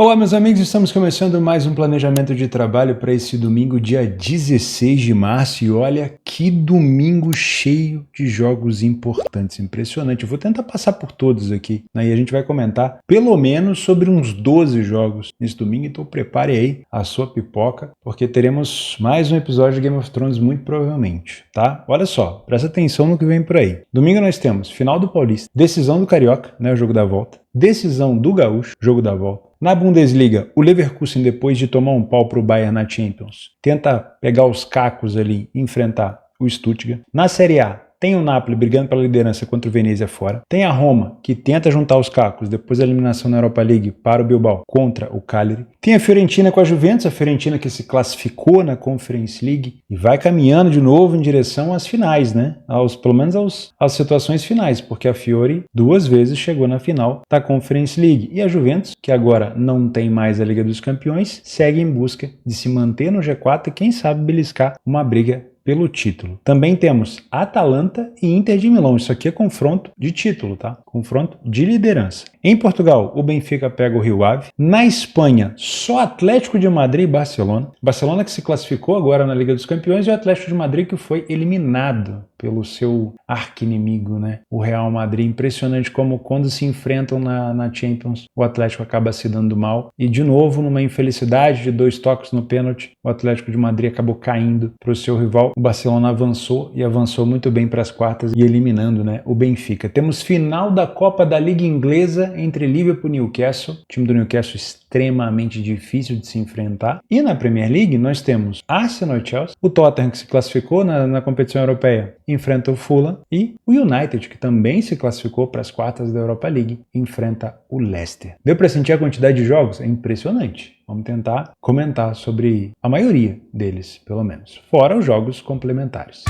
Olá meus amigos, estamos começando mais um planejamento de trabalho para esse domingo, dia 16 de março, e olha que domingo cheio de jogos importantes, impressionante. Eu vou tentar passar por todos aqui, né? E a gente vai comentar pelo menos sobre uns 12 jogos nesse domingo, então prepare aí a sua pipoca, porque teremos mais um episódio de Game of Thrones muito provavelmente, tá? Olha só, presta atenção no que vem por aí. Domingo nós temos final do Paulista, decisão do Carioca, né, o jogo da volta, decisão do Gaúcho, jogo da volta. Na Bundesliga, o Leverkusen, depois de tomar um pau pro Bayern na Champions, tenta pegar os cacos ali e enfrentar o Stuttgart. Na Série A, tem o Napoli brigando pela liderança contra o Venezia fora. Tem a Roma, que tenta juntar os cacos depois da eliminação na Europa League para o Bilbao contra o Cagliari. Tem a Fiorentina com a Juventus, a Fiorentina que se classificou na Conference League e vai caminhando de novo em direção às finais, né? Pelo menos às situações finais, porque a Fiore 2 vezes chegou na final da Conference League. E a Juventus, que agora não tem mais a Liga dos Campeões, segue em busca de se manter no G4 e quem sabe beliscar uma briga pelo título. Também temos Atalanta e Inter de Milão. Isso aqui é confronto de título, tá? Confronto de liderança. Em Portugal, o Benfica pega o Rio Ave. Na Espanha, só Atlético de Madrid e Barcelona. Barcelona que se classificou agora na Liga dos Campeões e o Atlético de Madrid que foi eliminado pelo seu arqui-inimigo, né? O Real Madrid. Impressionante como quando se enfrentam na Champions, o Atlético acaba se dando mal. E de novo, numa infelicidade de 2 toques no pênalti, o Atlético de Madrid acabou caindo para o seu rival. O Barcelona avançou e avançou muito bem para as quartas e eliminando, né, o Benfica. Temos final da Copa da Liga Inglesa entre Liverpool e Newcastle. O time do Newcastle extremamente difícil de se enfrentar. E na Premier League nós temos Arsenal e Chelsea, o Tottenham que se classificou na competição europeia enfrenta o Fulham e o United que também se classificou para as quartas da Europa League enfrenta o Leicester. Deu para sentir a quantidade de jogos? É impressionante. Vamos tentar comentar sobre a maioria deles, pelo menos, fora os jogos complementares.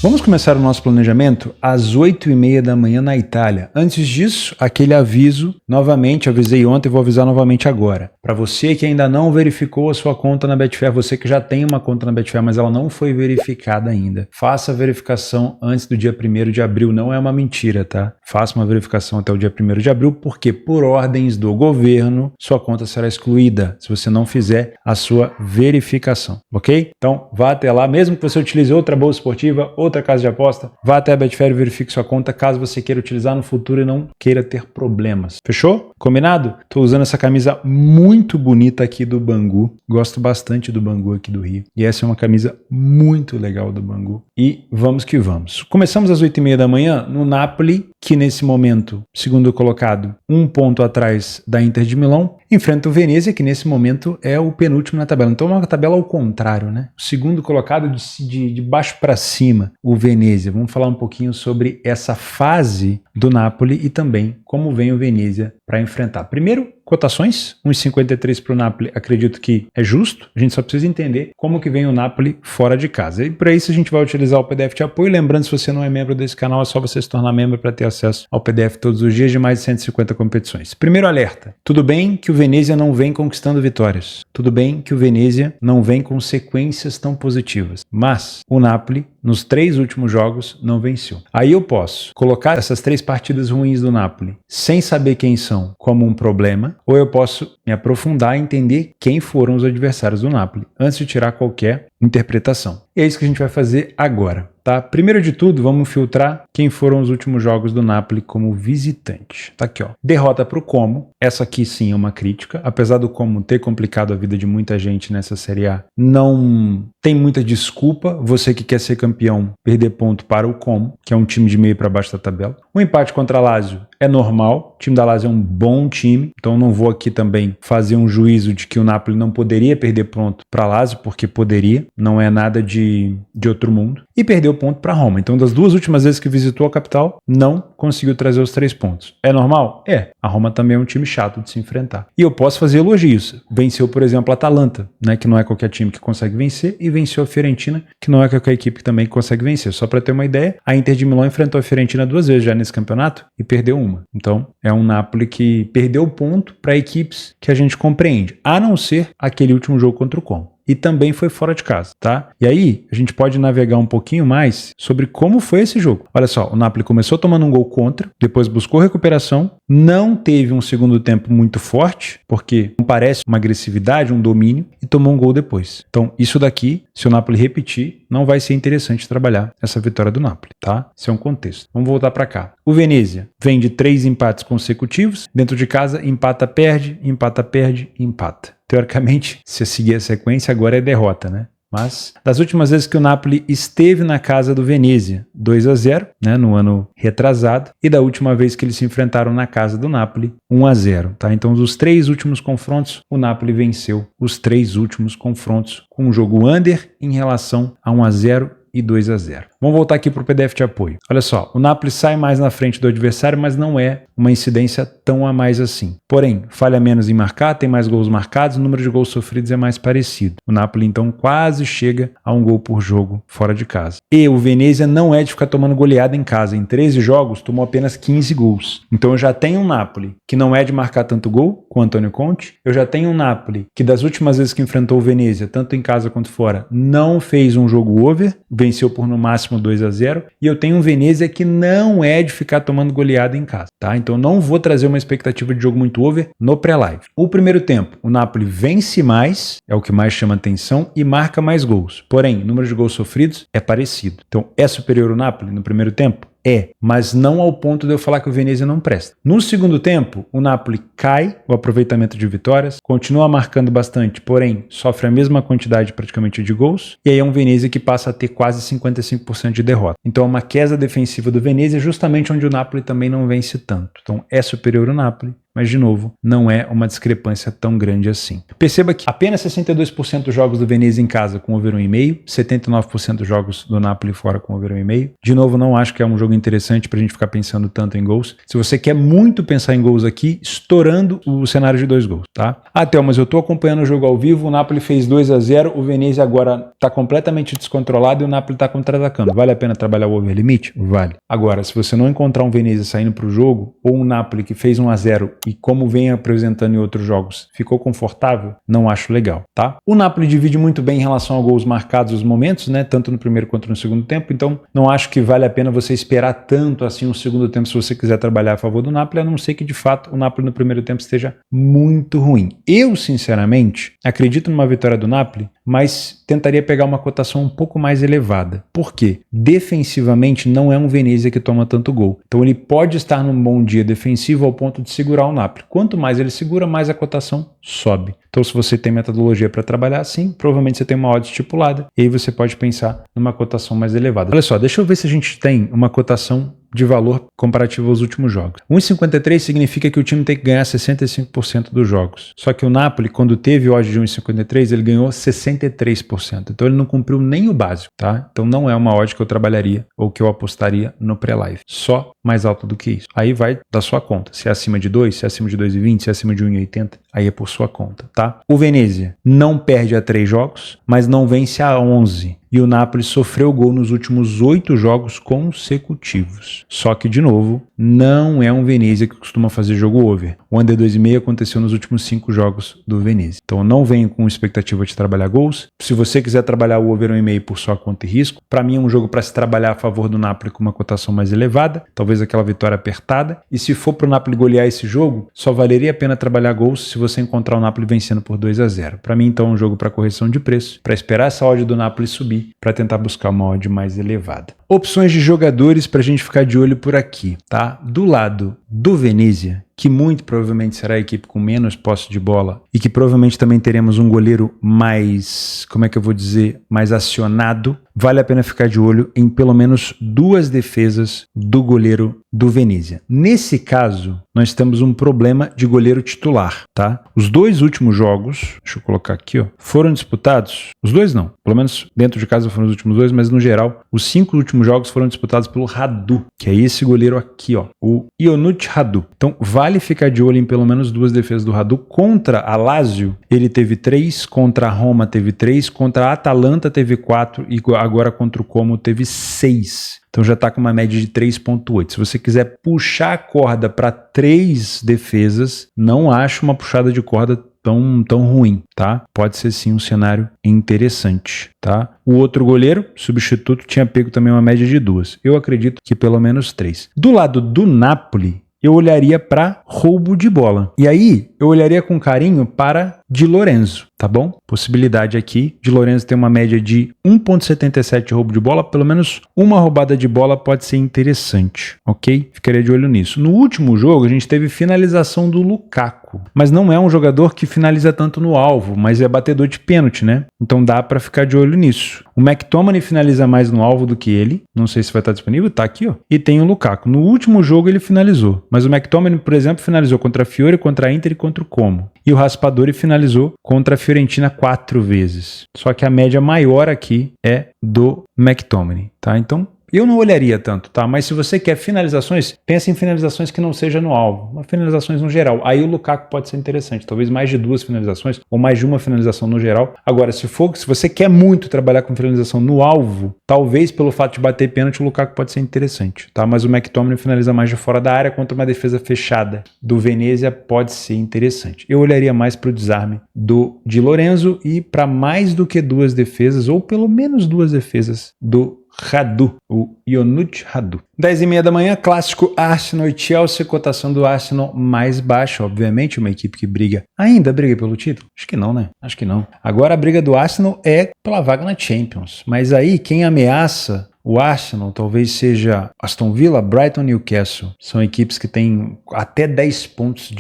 Vamos começar o nosso planejamento às 8h30 da manhã na Itália. Antes disso, aquele aviso, novamente, avisei ontem e vou avisar novamente agora. Para você que ainda não verificou a sua conta na Betfair, você que já tem uma conta na Betfair, mas ela não foi verificada ainda, faça a verificação antes do dia 1º de abril, não é uma mentira, tá? Faça uma verificação até o dia 1º de abril, porque por ordens do governo, sua conta será excluída se você não fizer a sua verificação, ok? Então, vá até lá, mesmo que você utilize outra bolsa esportiva, outra casa de aposta, vá até a Betfair e verifique sua conta caso você queira utilizar no futuro e não queira ter problemas. Fechou? Combinado? Tô usando essa camisa muito bonita aqui do Bangu. Gosto bastante do Bangu aqui do Rio. E essa é uma camisa muito legal do Bangu. E vamos que vamos. Começamos às 8h30 da manhã no Napoli, que nesse momento, segundo colocado, 1 ponto atrás da Inter de Milão, enfrenta o Venezia, que nesse momento é o penúltimo na tabela. Então é uma tabela ao contrário, né? O segundo colocado de baixo para cima, o Venezia. Vamos falar um pouquinho sobre essa fase do Napoli e também como vem o Venezia para enfrentar. Primeiro, cotações, 1,53 para o Napoli, acredito que é justo. A gente só precisa entender como que vem o Napoli fora de casa. E para isso a gente vai utilizar o PDF de apoio. Lembrando, se você não é membro desse canal, é só você se tornar membro para ter acesso ao PDF todos os dias de mais de 150 competições. Primeiro alerta, tudo bem que o Venezia não vem conquistando vitórias. Tudo bem que o Venezia não vem com sequências tão positivas. Mas o Napoli, nos 3 últimos jogos, não venceu. Aí eu posso colocar essas 3 partidas ruins do Napoli, sem saber quem são, como um problema, ou eu posso me aprofundar e entender quem foram os adversários do Napoli, antes de tirar qualquer interpretação. E é isso que a gente vai fazer agora, tá? Primeiro de tudo, vamos filtrar quem foram os últimos jogos do Napoli como visitante. Tá aqui, ó. Derrota pro Como. Essa aqui sim é uma crítica. Apesar do Como ter complicado a vida de muita gente nessa Série A, não tem muita desculpa você que quer ser campeão perder ponto para o Como, que é um time de meio para baixo da tabela. O empate contra a Lazio é normal. O time da Lazio é um bom time, então não vou aqui também fazer um juízo de que o Napoli não poderia perder ponto para a Lazio, porque poderia. Não é nada de outro mundo. E perdeu ponto para Roma. Então, das 2 últimas vezes que visitou a capital, não conseguiu trazer os 3 pontos. É normal? É. A Roma também é um time chato de se enfrentar. E eu posso fazer elogios. Venceu, por exemplo, a Atalanta, né, que não é qualquer time que consegue vencer, e venceu a Fiorentina, que não é qualquer equipe que também consegue vencer. Só para ter uma ideia, a Inter de Milão enfrentou a Fiorentina 2 vezes já nesse campeonato e perdeu uma. Então, é um Napoli que perdeu ponto para equipes que a gente compreende, a não ser aquele último jogo contra o Como. e também foi fora de casa, tá? E aí, a gente pode navegar um pouquinho mais sobre como foi esse jogo. Olha só, o Napoli começou tomando um gol contra, depois buscou recuperação, não teve um segundo tempo muito forte, porque não parece uma agressividade, um domínio, e tomou um gol depois. Então, isso daqui, se o Napoli repetir, não vai ser interessante trabalhar essa vitória do Napoli, tá? Esse é um contexto. Vamos voltar para cá. O Venezia vem de 3 empates consecutivos, dentro de casa empata, perde, empata. Teoricamente, se seguir a sequência, agora é derrota, né? Mas, das últimas vezes que o Napoli esteve na casa do Venezia, 2-0, né, no ano retrasado, e da última vez que eles se enfrentaram na casa do Napoli, 1-0, tá? Então, dos 3 últimos confrontos, o Napoli venceu os 3 últimos confrontos com um jogo under em relação a 1-0 e 2-0. Vamos voltar aqui para o PDF de apoio. Olha só, o Napoli sai mais na frente do adversário, mas não é uma incidência tão a mais assim. Porém, falha menos em marcar, tem mais gols marcados, o número de gols sofridos é mais parecido. O Napoli, então, quase chega a um gol por jogo fora de casa. E o Venezia não é de ficar tomando goleada em casa. Em 13 jogos, tomou apenas 15 gols. Então, eu já tenho um Napoli que não é de marcar tanto gol com o Antônio Conte. Eu já tenho um Napoli que, das últimas vezes que enfrentou o Venezia, tanto em casa quanto fora, não fez um jogo over, venceu por no máximo 2-0, e eu tenho um Venezia que não é de ficar tomando goleada em casa, tá? Então não vou trazer uma expectativa de jogo muito over no pré-live. O primeiro tempo, o Napoli vence mais, é o que mais chama atenção, e marca mais gols. Porém, o número de gols sofridos é parecido. Então, é superior o Napoli no primeiro tempo? É, mas não ao ponto de eu falar que o Venezia não presta. No segundo tempo, o Napoli cai o aproveitamento de vitórias, continua marcando bastante, porém sofre a mesma quantidade praticamente de gols, e aí é um Venezia que passa a ter quase 55% de derrota. Então é uma queda defensiva do Venezia justamente onde o Napoli também não vence tanto. Então é superior o Napoli, mas, de novo, não é uma discrepância tão grande assim. Perceba que apenas 62% dos jogos do Venezia em casa com over 1,5, 79% dos jogos do Napoli fora com over 1,5. De novo, não acho que é um jogo interessante pra gente ficar pensando tanto em gols. Se você quer muito pensar em gols aqui, estourando o cenário de 2 gols, tá? Théo, mas eu tô acompanhando o jogo ao vivo, o Napoli fez 2-0, o Venezia agora tá completamente descontrolado e o Napoli tá contra-atacando. Vale a pena trabalhar o over limite? Vale. Agora, se você não encontrar um Venezia saindo pro jogo, ou um Napoli que fez 1-0 e como vem apresentando em outros jogos, ficou confortável, não acho legal, tá? O Napoli divide muito bem em relação a gols marcados os momentos, né? Tanto no primeiro quanto no segundo tempo, então não acho que vale a pena você esperar tanto assim um segundo tempo se você quiser trabalhar a favor do Napoli, a não ser que de fato o Napoli no primeiro tempo esteja muito ruim. Eu, sinceramente, acredito numa vitória do Napoli, mas tentaria pegar uma cotação um pouco mais elevada. Por quê? Defensivamente não é um Venezia que toma tanto gol. Então ele pode estar num bom dia defensivo ao ponto de segurar o Napoli. Quanto mais ele segura, mais a cotação sobe. Então se você tem metodologia para trabalhar assim, provavelmente você tem uma odd estipulada e aí você pode pensar numa cotação mais elevada. Olha só, deixa eu ver se a gente tem uma cotação de valor comparativo aos últimos jogos. 1,53 significa que o time tem que ganhar 65% dos jogos. Só que o Napoli, quando teve odd de 1,53, ele ganhou 63%. Então ele não cumpriu nem o básico, tá? Então não é uma odd que eu trabalharia ou que eu apostaria no pré-live. Só mais alto do que isso. Aí vai da sua conta. Se é acima de 2, se é acima de 2,20, se é acima de 1,80, aí é por sua conta, tá? O Venezia não perde a 3 jogos, mas não vence a 11. E o Napoli sofreu gol nos últimos 8 jogos consecutivos. Só que, de novo, não é um Venezia que costuma fazer jogo over. O under 2,5 aconteceu nos últimos 5 jogos do Venezia. Então, eu não venho com expectativa de trabalhar gols. Se você quiser trabalhar o over 1,5 por sua conta e risco, para mim é um jogo para se trabalhar a favor do Napoli com uma cotação mais elevada, talvez aquela vitória apertada. E se for para o Napoli golear esse jogo, só valeria a pena trabalhar gols se você encontrar o Napoli vencendo por 2-0. Para mim, então, é um jogo para correção de preço, para esperar essa odd do Napoli subir, para tentar buscar uma odd mais elevada. Opções de jogadores para a gente ficar de olho por aqui, tá? Do lado do Venezia, que muito provavelmente será a equipe com menos posse de bola e que provavelmente também teremos um goleiro mais, como é que eu vou dizer, mais acionado, vale a pena ficar de olho em pelo menos 2 defesas do goleiro do Venezia. Nesse caso, nós temos um problema de goleiro titular, tá? Os 2 últimos jogos, deixa eu colocar aqui, ó, foram disputados, os 2 não, pelo menos dentro de casa foram os últimos 2, mas no geral, os 5 últimos jogos foram disputados pelo Radu, que é esse goleiro aqui, ó, o Ionut Radu. Então, vale ficar de olho em pelo menos 2 defesas do Radu. Contra a Lazio, ele teve 3, contra a Roma teve 3, contra a Atalanta teve 4 e agora contra o Como teve 6. Então já está com uma média de 3,8. Se você quiser puxar a corda para 3 defesas, não acho uma puxada de corda tão ruim, tá? Pode ser sim um cenário interessante, tá? O outro goleiro, substituto, tinha pego também uma média de 2. Eu acredito que pelo menos 3. Do lado do Napoli, eu olharia para roubo de bola. E aí, eu olharia com carinho para Di Lorenzo, tá bom? Possibilidade aqui, Di Lorenzo tem uma média de 1,77 roubo de bola, pelo menos uma roubada de bola pode ser interessante, ok? Ficaria de olho nisso. No último jogo, a gente teve finalização do Lukaku, mas não é um jogador que finaliza tanto no alvo, mas é batedor de pênalti, né? Então dá para ficar de olho nisso. O McTominay finaliza mais no alvo do que ele, não sei se vai estar disponível, tá aqui, ó. E tem o Lukaku. No último jogo ele finalizou, mas o McTominay, por exemplo, finalizou contra a Fiore, contra a Inter e contra o Como. E o Raspadori finalizou contra a Fiorentina 4 vezes. Só que a média maior aqui é do McTominay, tá? Então, eu não olharia tanto, tá? Mas se você quer finalizações, pense em finalizações que não seja no alvo, mas finalizações no geral. Aí o Lukaku pode ser interessante, talvez mais de 2 finalizações ou mais de uma finalização no geral. Agora, se você quer muito trabalhar com finalização no alvo, talvez pelo fato de bater pênalti, o Lukaku pode ser interessante, tá? Mas o McTominay finaliza mais de fora da área contra uma defesa fechada do Venezia, pode ser interessante. Eu olharia mais para o desarme do Di Lorenzo e para mais do que 2 defesas, ou pelo menos 2 defesas do Radu, o Ionut Radu. 10h30 da manhã, clássico Arsenal e Chelsea, cotação do Arsenal mais baixa, obviamente, uma equipe que ainda briga pelo título? Acho que não, né? Acho que não. Agora a briga do Arsenal é pela vaga na Champions, mas aí quem ameaça o Arsenal talvez seja Aston Villa, Brighton e Newcastle. São equipes que têm até 10 pontos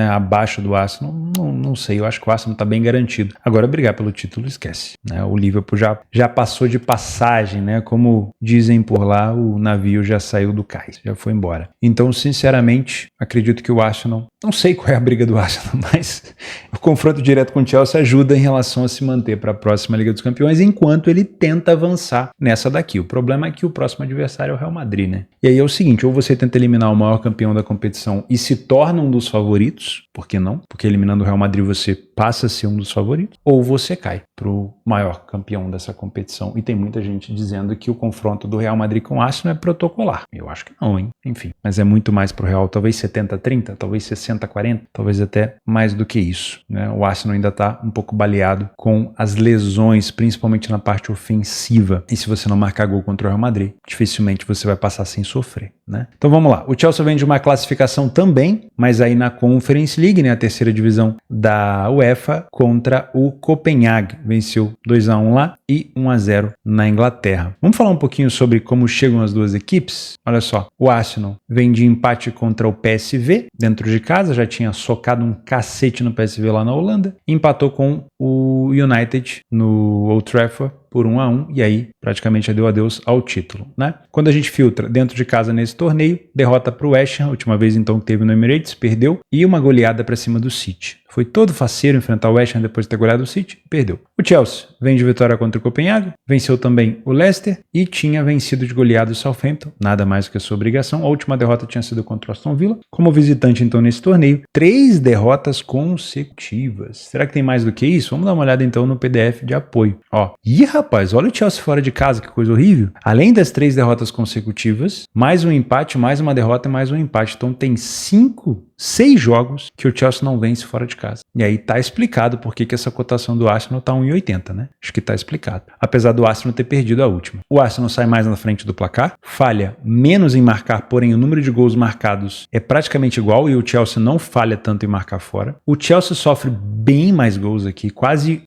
abaixo do Arsenal. Não sei, eu acho que o Arsenal está bem garantido. Agora, brigar pelo título, esquece, né? O Liverpool já passou de passagem, né? Como dizem por lá, o navio já saiu do cais, já foi embora. Então, sinceramente, acredito que o Arsenal... Não sei qual é a briga do Arsenal, mas o confronto direto com o Chelsea ajuda em relação a se manter para a próxima Liga dos Campeões, enquanto ele tenta avançar nessa daqui. O problema é que o próximo adversário é o Real Madrid, né? E aí é o seguinte, ou você tenta eliminar o maior campeão da competição e se torna um dos favoritos, por que não? Porque eliminando o Real Madrid você passa a ser um dos favoritos, ou você cai para o maior campeão dessa competição. E tem muita gente dizendo que o confronto do Real Madrid com o Arsenal é protocolar. Eu acho que não, hein? Enfim, mas é muito mais pro Real, talvez 70-30, talvez 60-40, talvez até mais do que isso, né? O Arsenal ainda tá um pouco baleado com as lesões, principalmente na parte ofensiva. E se você não marcar gol contra o Real Madrid, dificilmente você vai passar sem sofrer, né? Então vamos lá. O Chelsea vem de uma classificação também, mas aí na Conference League, né, a terceira divisão da UEFA, contra o Copenhague. Venceu 2-1 lá e 1-0 na Inglaterra. Vamos falar um pouquinho sobre como chegam as duas equipes? Olha só, o Arsenal vem de empate contra o PSV dentro de casa, já tinha socado um cacete no PSV lá na Holanda, empatou com o United no Old Trafford por 1-1, e aí praticamente já deu adeus ao título, né? Quando a gente filtra dentro de casa nesse torneio, derrota para o West Ham, última vez então que teve no Emirates, perdeu, e uma goleada para cima do City. Foi todo faceiro enfrentar o West Ham depois de ter goleado o City, perdeu. O Chelsea vem de vitória contra o Copenhague, venceu também o Leicester e tinha vencido de goleado o Southampton, nada mais do que a sua obrigação. A última derrota tinha sido contra o Aston Villa. Como visitante então nesse torneio, 3 derrotas consecutivas. Será que tem mais do que isso? Vamos dar uma olhada então no PDF de apoio. Ó, ih rapaz, olha o Chelsea fora de casa, que coisa horrível. Além das 3 derrotas consecutivas, mais um empate, mais uma derrota e mais um empate. Então tem 6 jogos que o Chelsea não vence fora de casa. E aí tá explicado por que essa cotação do Arsenal tá 1,80, né? Acho que tá explicado. Apesar do Arsenal ter perdido a última. O Arsenal sai mais na frente do placar, falha menos em marcar, porém o número de gols marcados é praticamente igual e o Chelsea não falha tanto em marcar fora. O Chelsea sofre bem mais gols aqui, quase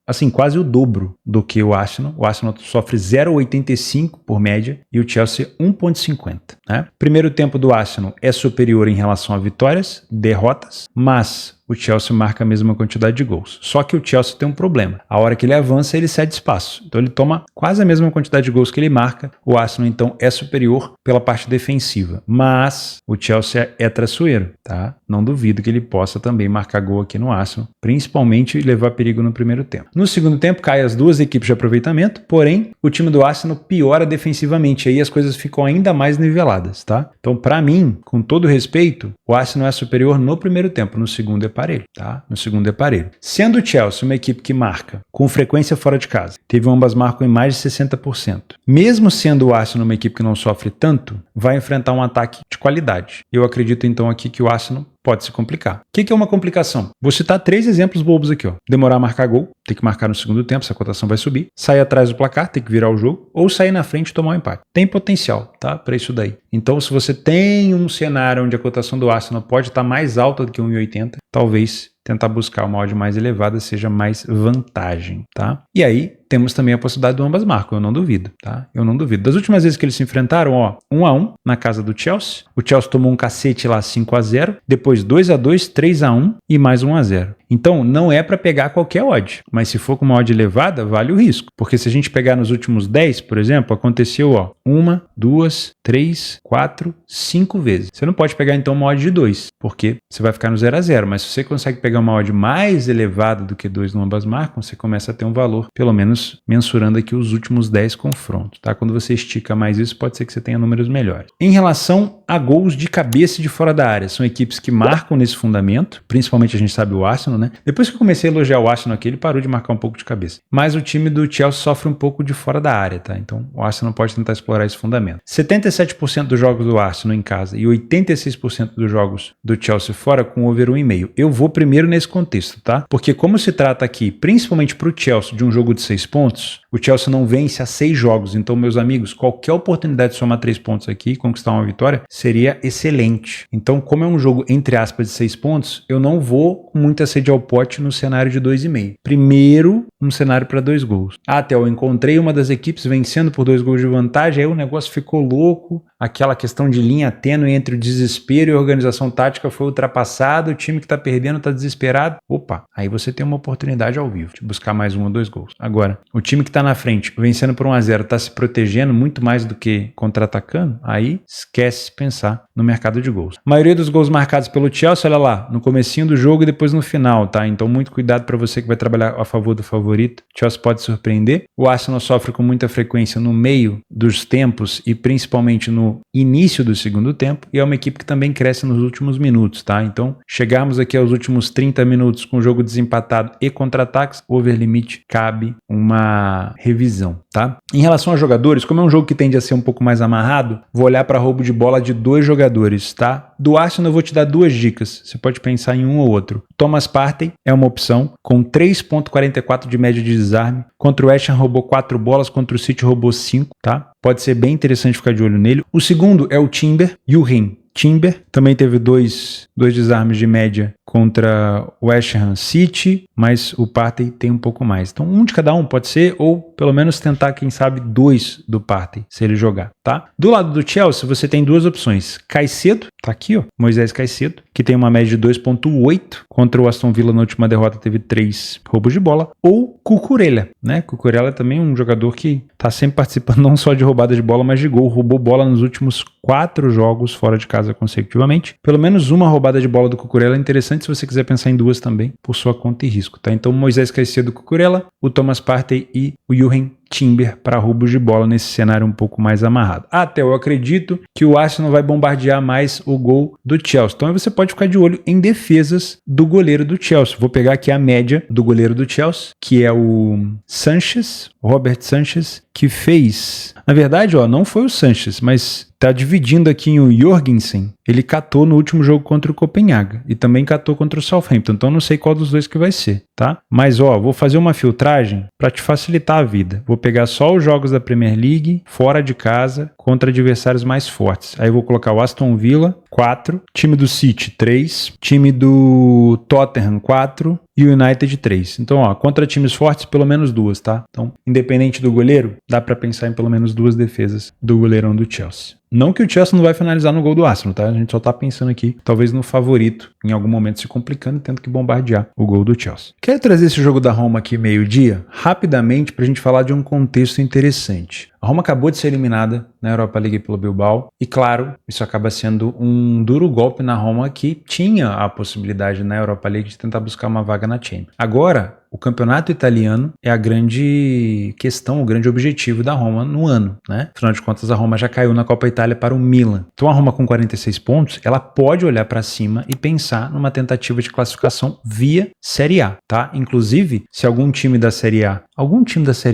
o dobro do que o Arsenal. O Arsenal sofre 0,85 por média e o Chelsea 1,50, né? Primeiro tempo do Arsenal é superior em relação a vitórias, derrotas, mas o Chelsea marca a mesma quantidade de gols. Só que o Chelsea tem um problema. A hora que ele avança, ele cede espaço. Então ele toma quase a mesma quantidade de gols que ele marca. O Arsenal, então, é superior pela parte defensiva. Mas o Chelsea é traiçoeiro, tá? Não duvido que ele possa também marcar gol aqui no Arsenal, principalmente levar perigo no primeiro tempo. No segundo tempo, cai as duas equipes de aproveitamento, porém, o time do Arsenal piora defensivamente. Aí as coisas ficam ainda mais niveladas, tá? Então, para mim, com todo respeito, o Arsenal é superior no primeiro tempo. No segundo é parelho, tá? No segundo é parelho. Sendo o Chelsea uma equipe que marca com frequência fora de casa, teve ambas marcam em mais de 60%. Mesmo sendo o Arsenal uma equipe que não sofre tanto, vai enfrentar um ataque de qualidade. Eu acredito então aqui que o Arsenal pode se complicar. O que é uma complicação? Vou citar 3 exemplos bobos aqui. Demorar a marcar gol, tem que marcar no segundo tempo, essa cotação vai subir. Sair atrás do placar, tem que virar o jogo. Ou sair na frente e tomar um empate. Tem potencial, tá? Para isso daí. Então, se você tem um cenário onde a cotação do Arsenal pode estar mais alta do que 1,80, talvez tentar buscar uma odd mais elevada seja mais vantagem, tá? E aí, temos também a possibilidade do ambas marcam, eu não duvido, tá? Eu não duvido. Das últimas vezes que eles se enfrentaram, 1-1 na casa do Chelsea. O Chelsea tomou um cacete lá 5-0, depois 2-2, 3-1 e mais 1-0. Então, não é para pegar qualquer odd, mas se for com uma odd elevada, vale o risco. Porque se a gente pegar nos últimos 10, por exemplo, aconteceu, 1, 2, 3, 4, 5 vezes. Você não pode pegar então uma odd de 2, porque você vai ficar no 0-0, mas se você consegue pegar uma odd mais elevada do que 2 no ambas marcam, você começa a ter um valor, pelo menos mensurando aqui os últimos 10 confrontos, tá? Quando você estica mais isso, pode ser que você tenha números melhores. Em relação a gols de cabeça e de fora da área, são equipes que marcam nesse fundamento, principalmente a gente sabe o Arsenal, né? Depois que eu comecei a elogiar o Arsenal aqui, ele parou de marcar um pouco de cabeça. Mas o time do Chelsea sofre um pouco de fora da área, tá? Então o Arsenal pode tentar explorar esse fundamento. 77% dos jogos do Arsenal em casa e 86% dos jogos do Chelsea fora com over 1,5. Eu vou primeiro nesse contexto, tá? Porque como se trata aqui, principalmente para o Chelsea, de um jogo de 6 pontos, o Chelsea não vence há 6 jogos. Então, meus amigos, qualquer oportunidade de somar 3 pontos aqui e conquistar uma vitória seria excelente. Então, como é um jogo, entre aspas, de 6 pontos, eu não vou com muita sede ao pote no cenário de 2,5. Primeiro, um cenário para 2 gols. Até eu encontrei uma das equipes vencendo por 2 gols de vantagem, aí o negócio ficou louco. Aquela questão de linha tênue entre o desespero e a organização tática foi ultrapassada, o time que está perdendo está desesperado. Opa, aí você tem uma oportunidade ao vivo de buscar mais 1 ou 2 gols. Agora, o time que está na frente, vencendo por 1-0, está se protegendo muito mais do que contra-atacando, aí esquece pensar no mercado de gols. A maioria dos gols marcados pelo Chelsea, olha lá, no comecinho do jogo e depois no final, tá? Então muito cuidado para você que vai trabalhar a favor do favorito. O Chelsea pode surpreender. O Arsenal sofre com muita frequência no meio dos tempos e principalmente no início do segundo tempo, e é uma equipe que também cresce nos últimos minutos, tá? Então, chegarmos aqui aos últimos 30 minutos com o jogo desempatado e contra-ataques, over limite, cabe uma revisão, tá? Em relação a jogadores, como é um jogo que tende a ser um pouco mais amarrado, vou olhar para roubo de bola de 2 jogadores, tá? Do Arsenal eu vou te dar 2 dicas, você pode pensar em um ou outro. Thomas Partey é uma opção, com 3,44 de média de desarme, contra o West Ham roubou 4 bolas, contra o City roubou 5, tá? Pode ser bem interessante ficar de olho nele. O segundo é o Timber, Yuhin. Timber também teve 2 desarmes de média contra o West Ham City, mas o Partey tem um pouco mais. Então, um de cada um pode ser, ou pelo menos tentar, quem sabe, 2 do Partey, se ele jogar, tá? Do lado do Chelsea, você tem 2 opções. Caicedo, tá aqui, Moisés Caicedo, que tem uma média de 2,8, contra o Aston Villa na última derrota teve 3 roubos de bola, ou Cucurella, né? Cucurella é também um jogador que tá sempre participando não só de roubada de bola, mas de gol. Roubou bola nos últimos 4 jogos fora de casa consecutivamente. Pelo menos uma roubada de bola do Cucurella é interessante se você quiser pensar em 2 também, por sua conta e risco, tá? Então, Moisés Caicedo, Cucurella, o Thomas Partey e o Yuhin Timber para roubos de bola nesse cenário um pouco mais amarrado. Até eu acredito que o Arsenal vai bombardear mais o gol do Chelsea. Então você pode ficar de olho em defesas do goleiro do Chelsea. Vou pegar aqui a média do goleiro do Chelsea, que é o Sanchez, Robert Sanchez, que fez... Na verdade, não foi o Sanchez, mas tá dividindo aqui em o Jorgensen. Ele catou no último jogo contra o Copenhague e também catou contra o Southampton. Então não sei qual dos 2 que vai ser, tá? Mas vou fazer uma filtragem para te facilitar a vida. Vou pegar só os jogos da Premier League fora de casa contra adversários mais fortes. Aí eu vou colocar o Aston Villa 4, time do City 3, time do Tottenham 4 e o United 3. Então, contra times fortes, pelo menos 2, tá? Então, independente do goleiro, dá para pensar em pelo menos 2 defesas do goleirão do Chelsea. Não que o Chelsea não vai finalizar no gol do Arsenal, tá? A gente só tá pensando aqui, talvez no favorito, em algum momento se complicando e tendo que bombardear o gol do Chelsea. Quero trazer esse jogo da Roma aqui meio-dia, rapidamente, pra gente falar de um contexto interessante. A Roma acabou de ser eliminada na Europa League pelo Bilbao e, claro, isso acaba sendo um duro golpe na Roma que tinha a possibilidade na Europa League de tentar buscar uma vaga na Champions. Agora, o campeonato italiano é a grande questão, o grande objetivo da Roma no ano, né? Afinal de contas, a Roma já caiu na Copa Itália para o Milan. Então a Roma com 46 pontos, ela pode olhar para cima e pensar numa tentativa de classificação via Série A, tá? Inclusive, se algum time da Série A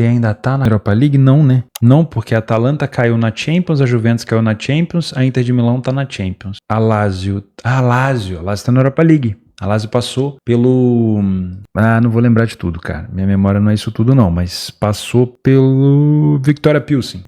ainda tá na Europa League? Não, né? Não, porque a Atalanta caiu na Champions, a Juventus caiu na Champions, a Inter de Milão tá na Champions. A Lazio tá na Europa League. A Lazio passou pelo... não vou lembrar de tudo, cara. Minha memória não é isso tudo não, mas passou pelo Viktoria Pilsen,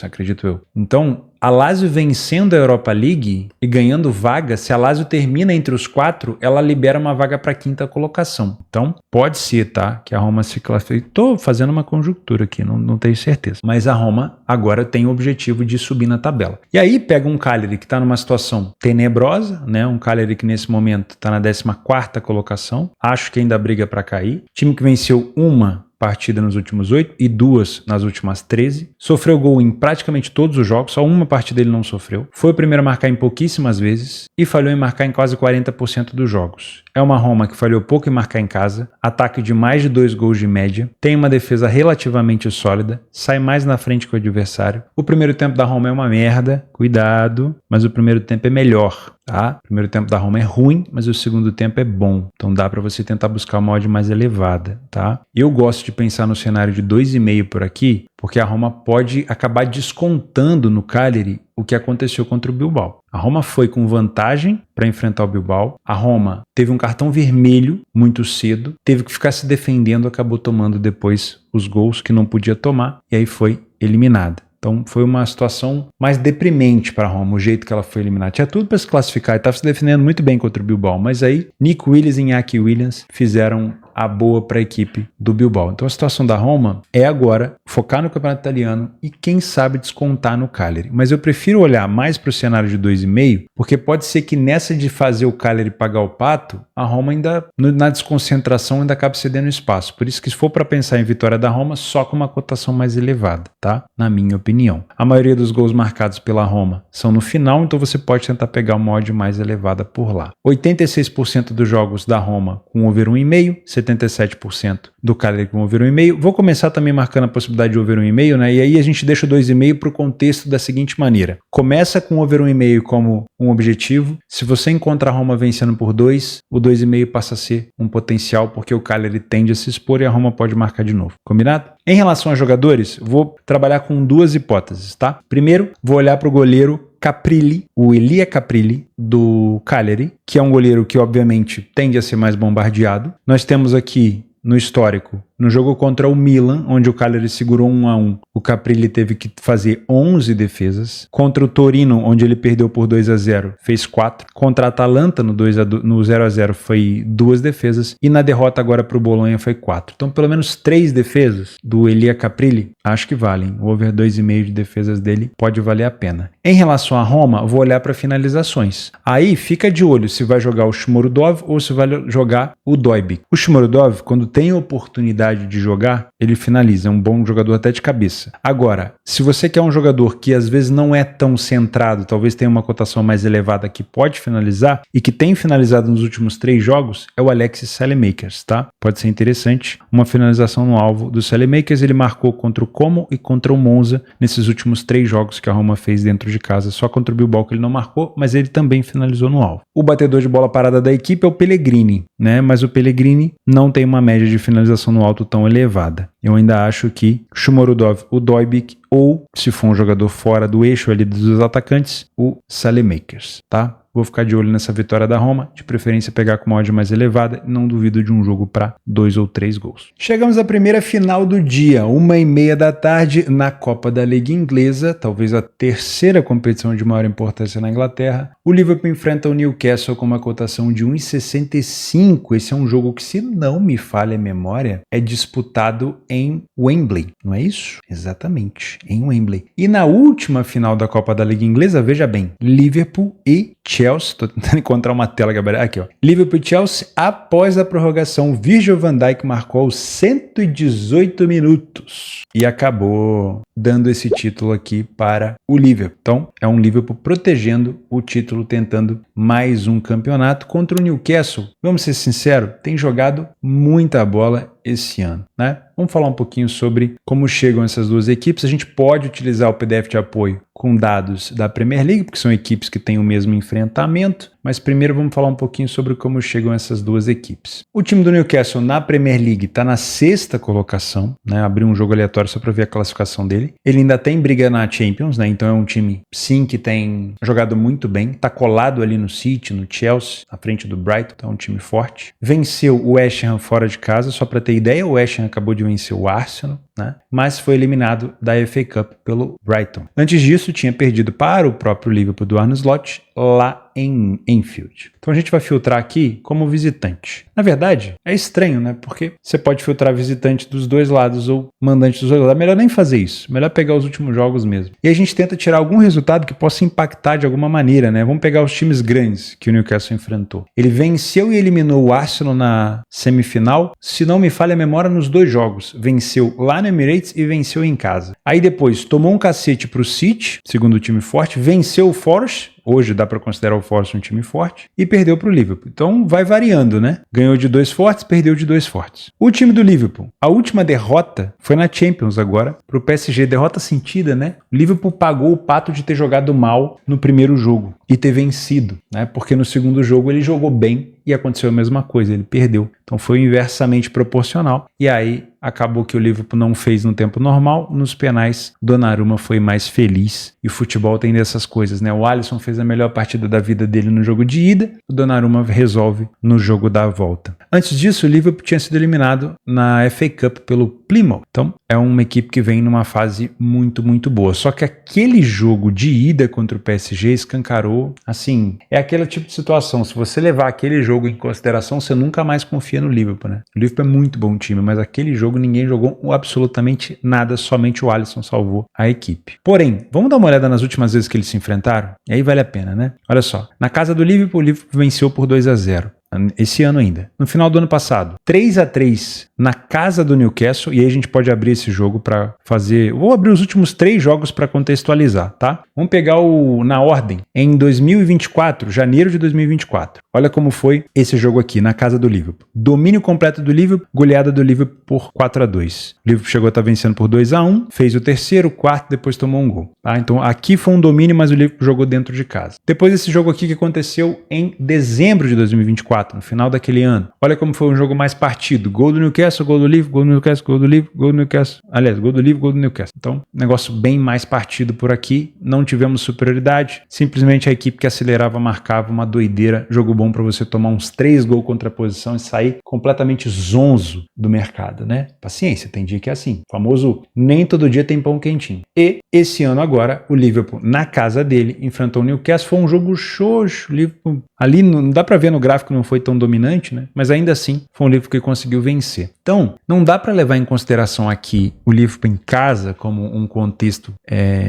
acredito eu. Então, a Lazio vencendo a Europa League e ganhando vaga, se a Lazio termina entre os 4, ela libera uma vaga para a 5ª colocação. Então, pode ser, tá? Que a Roma se classifique. Tô fazendo uma conjectura aqui, não tenho certeza. Mas a Roma agora tem o objetivo de subir na tabela. E aí pega um Cagliari que está numa situação tenebrosa, né? Um Cagliari que nesse momento está na 14ª colocação. Acho que ainda briga para cair. Time que venceu uma partida nos últimos 8 e 2 nas últimas 13. Sofreu gol em praticamente todos os jogos, só uma partida ele não sofreu. Foi o primeiro a marcar em pouquíssimas vezes e falhou em marcar em quase 40% dos jogos. É uma Roma que falhou pouco em marcar em casa, ataque de mais de 2 gols de média, tem uma defesa relativamente sólida, sai mais na frente que o adversário. O primeiro tempo da Roma é uma merda, cuidado, mas o primeiro tempo é melhor. Tá? O primeiro tempo da Roma é ruim, mas o segundo tempo é bom. Então dá para você tentar buscar uma odd mais elevada, tá? Eu gosto de pensar no cenário de 2,5 por aqui, porque a Roma pode acabar descontando no Cagliari o que aconteceu contra o Bilbao. A Roma foi com vantagem para enfrentar o Bilbao. A Roma teve um cartão vermelho muito cedo, teve que ficar se defendendo, acabou tomando depois os gols que não podia tomar e aí foi eliminada. Então foi uma situação mais deprimente para a Roma, o jeito que ela foi eliminada. Tinha tudo para se classificar e estava se defendendo muito bem contra o Bilbao, mas aí Nico Williams e Iñaki Williams fizeram a boa para a equipe do Bilbao. Então a situação da Roma é agora focar no campeonato italiano e quem sabe descontar no Cagliari. Mas eu prefiro olhar mais para o cenário de 2,5, porque pode ser que nessa de fazer o Cagliari pagar o pato, a Roma ainda, na desconcentração, ainda acabe cedendo espaço. Por isso que se for para pensar em vitória da Roma, só com uma cotação mais elevada, tá? Na minha opinião. A maioria dos gols marcados pela Roma são no final, então você pode tentar pegar uma odd mais elevada por lá. 86% dos jogos da Roma com over 1,5, 77% do Cagliari com over 1,5. Vou começar também marcando a possibilidade de over 1,5, né? E aí a gente deixa o 2,5 para o contexto da seguinte maneira. Começa com over 1,5 como um objetivo. Se você encontra a Roma vencendo por 2, o 2,5 passa a ser um potencial, porque o Cagliari tende a se expor e a Roma pode marcar de novo. Combinado? Em relação a jogadores, vou trabalhar com 2 hipóteses, tá? Primeiro, vou olhar para o goleiro Caprilli, o Elia Caprilli, do Cagliari, que é um goleiro que obviamente tende a ser mais bombardeado. Nós temos aqui no histórico, no jogo contra o Milan, onde o Cagliari segurou 1-1, o Caprilli teve que fazer 11 defesas. Contra o Torino, onde ele perdeu por 2-0, fez 4. Contra a Atalanta, no 0-0, foi 2 defesas. E na derrota agora para o Bolonha foi 4. Então, pelo menos 3 defesas do Elia Caprilli, acho que valem. O over 2,5 de defesas dele pode valer a pena. Em relação a Roma, vou olhar para finalizações. Aí, fica de olho se vai jogar o Shomurodov ou se vai jogar o Dojbik. O Shomurodov, quando tem oportunidade de jogar, ele finaliza, é um bom jogador até de cabeça. Agora, se você quer um jogador que às vezes não é tão centrado, talvez tenha uma cotação mais elevada que pode finalizar e que tem finalizado nos últimos 3 jogos, é o Alexis Saelemaekers, tá? Pode ser interessante, uma finalização no alvo do Saelemaekers. Ele marcou contra o Como e contra o Monza nesses últimos 3 jogos que a Roma fez dentro de casa, só contra o Bilbao que ele não marcou, mas ele também finalizou no alvo. O batedor de bola parada da equipe é o Pellegrini, né? Mas o Pellegrini não tem uma média de finalização no alto tão elevada. Eu ainda acho que Shomurodov, o Dojbik, ou, se for um jogador fora do eixo ali dos atacantes, o Saelemaekers, tá? Vou ficar de olho nessa vitória da Roma, de preferência pegar com uma odd mais elevada, e não duvido de um jogo para 2 ou 3 gols. Chegamos à primeira final do dia, 1h30 da tarde, na Copa da Liga Inglesa, talvez a terceira competição de maior importância na Inglaterra. O Liverpool enfrenta o Newcastle com uma cotação de 1,65. Esse é um jogo que, se não me falha a memória, é disputado em Wembley, não é isso? Exatamente, em Wembley. E na última final da Copa da Liga Inglesa, veja bem, Liverpool e Chelsea, tô tentando encontrar uma tela que aqui, ó. Liverpool e Chelsea, após a prorrogação, Virgil van Dijk marcou aos 118 minutos e acabou dando esse título aqui para o Liverpool. Então, é um Liverpool protegendo o título, tentando mais um campeonato contra o Newcastle. Vamos ser sinceros, tem jogado muita bola. esse ano, né? Vamos falar um pouquinho sobre como chegam essas duas equipes. A gente pode utilizar o PDF de apoio com dados da Premier League, porque são equipes que têm o mesmo enfrentamento, mas primeiro vamos falar um pouquinho sobre como chegam essas duas equipes. O time do Newcastle na Premier League está na 6ª colocação, né? Abri um jogo aleatório só para ver a classificação dele. Ele ainda tem briga na Champions, né? Então é um time, sim, que tem jogado muito bem, está colado ali no City, no Chelsea, na frente do Brighton, então é um time forte. Venceu o West Ham fora de casa, só para ter ideia, o West Ham acabou de vencer o Arsenal, né? Mas foi eliminado da FA Cup pelo Brighton. Antes disso, tinha perdido para o próprio Liverpool do Arne Slot lá em Enfield. Então a gente vai filtrar aqui como visitante. Na verdade, é estranho, né? Porque você pode filtrar visitante dos dois lados ou mandante dos dois lados. É melhor nem fazer isso. Melhor pegar os últimos jogos mesmo. E a gente tenta tirar algum resultado que possa impactar de alguma maneira, né? Vamos pegar os times grandes que o Newcastle enfrentou. Ele venceu e eliminou o Arsenal na semifinal. Se não me falha a memória, nos 2 jogos. Venceu lá no Emirates e venceu em casa. Aí depois tomou um cacete pro City, segundo time forte, venceu o Forest, hoje dá para considerar o Forest um time forte, e perdeu para o Liverpool. Então vai variando, né? Ganhou de 2 fortes, perdeu de 2 fortes. O time do Liverpool, a última derrota foi na Champions agora, para o PSG, derrota sentida, né? O Liverpool pagou o pato de ter jogado mal no primeiro jogo e ter vencido, né? Porque no segundo jogo ele jogou bem e aconteceu a mesma coisa, ele perdeu. Então foi inversamente proporcional e aí acabou que o Liverpool não fez no tempo normal, nos penais Donnarumma foi mais feliz e o futebol tem dessas coisas, né? O Alisson fez a melhor partida da vida dele no jogo de ida, o Donnarumma resolve no jogo da volta. Antes disso, o Liverpool tinha sido eliminado na FA Cup pelo Plymouth, então é uma equipe que vem numa fase muito, muito boa. Só que aquele jogo de ida contra o PSG escancarou, assim, é aquele tipo de situação, se você levar aquele jogo em consideração, você nunca mais confia no Liverpool, né? O Liverpool é muito bom time, mas aquele jogo ninguém jogou absolutamente nada, somente o Alisson salvou a equipe. Porém, vamos dar uma olhada nas últimas vezes que eles se enfrentaram? E aí vale a pena, né? Olha só, na casa do Liverpool, o Liverpool venceu por 2-0. Esse ano ainda. No final do ano passado, 3-3 na casa do Newcastle, e aí a gente pode abrir esse jogo para fazer... Vou abrir os últimos 3 jogos para contextualizar, tá? Vamos pegar na ordem. Em 2024, janeiro de 2024. Olha como foi esse jogo aqui, na casa do Liverpool. Domínio completo do Liverpool, goleada do Liverpool por 4-2. O Liverpool chegou a estar vencendo por 2-1, fez o terceiro, o quarto, depois tomou um gol. Tá? Então aqui foi um domínio, mas o Liverpool jogou dentro de casa. Depois desse jogo aqui que aconteceu em dezembro de 2024, no final daquele ano. Olha como foi um jogo mais partido. Gol do Newcastle, gol do Liverpool, gol do Newcastle, gol do Liverpool, gol do Newcastle. Aliás, gol do Liverpool, gol do Newcastle. Então, negócio bem mais partido por aqui. Não tivemos superioridade. Simplesmente a equipe que acelerava, marcava, uma doideira. Jogo bom para você tomar uns 3 gols contra a posição e sair completamente zonzo do mercado, né? Paciência, tem dia que é assim. O famoso nem todo dia tem pão quentinho. E esse ano agora, o Liverpool, na casa dele, enfrentou o Newcastle. Foi um jogo xoxo. O Liverpool ali, não dá para ver no gráfico, não foi tão dominante, né? Mas ainda assim, foi um Liverpool que conseguiu vencer. Então, não dá para levar em consideração aqui o Liverpool em casa como um contexto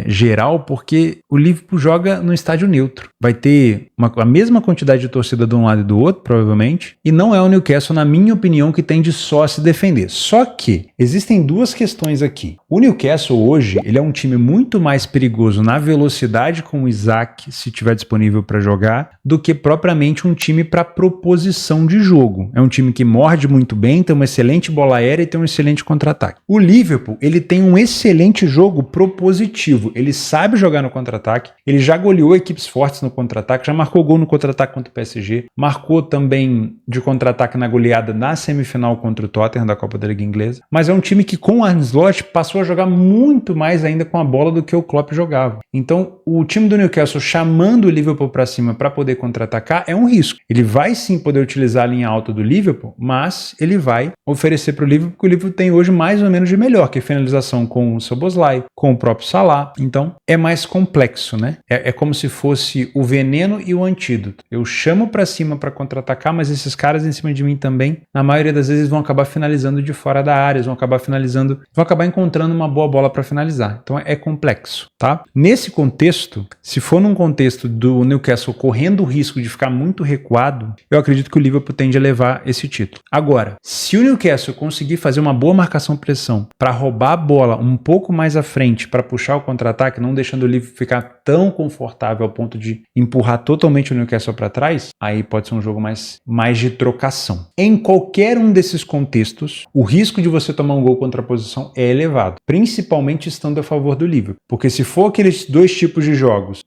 geral, porque o Liverpool joga no estádio neutro. Vai ter a mesma quantidade de torcida de um lado e do outro, provavelmente, e não é o Newcastle, na minha opinião, que tem de só se defender. Só que existem 2 questões aqui. O Newcastle hoje, ele é um time muito mais perigoso na velocidade com o Isaac, se tiver disponível para jogar, do que propriamente um time para proposição de jogo. É um time que morde muito bem, tem uma excelente bola aérea e tem um excelente contra-ataque. O Liverpool, ele tem um excelente jogo propositivo. Ele sabe jogar no contra-ataque, ele já goleou equipes fortes no contra-ataque, já marcou gol no contra-ataque contra o PSG, marcou também de contra-ataque na goleada na semifinal contra o Tottenham da Copa da Liga Inglesa, mas é um time que com o Arne Slot passou a jogar muito mais ainda com a bola do que o Klopp jogava. Então, o time do Newcastle chamando o Liverpool para cima para poder contra-atacar é um risco. Ele vai sim poder utilizar a linha alta do Liverpool, mas ele vai oferecer para o Liverpool, porque o Liverpool tem hoje mais ou menos de melhor, que é finalização com o Szoboszlai, com o próprio Salah. Então, é mais complexo, né? É como se fosse o veneno e o antídoto. Eu chamo para cima para contra-atacar, mas esses caras em cima de mim também, na maioria das vezes, vão acabar finalizando de fora da área, vão acabar encontrando uma boa bola para finalizar. Então, é complexo, tá? Nesse contexto, se for num contexto do Newcastle correndo o risco de ficar muito recuado, eu acredito que o Liverpool tende a levar esse título. Agora, se o Newcastle Newcastle conseguir fazer uma boa marcação-pressão para roubar a bola um pouco mais à frente, para puxar o contra-ataque, não deixando o Liverpool ficar tão confortável ao ponto de empurrar totalmente o Newcastle para trás, aí pode ser um jogo mais de trocação. Em qualquer um desses contextos, o risco de você tomar um gol contra a posição é elevado, principalmente estando a favor do Liverpool. Porque se for aqueles dois tipos de jogos,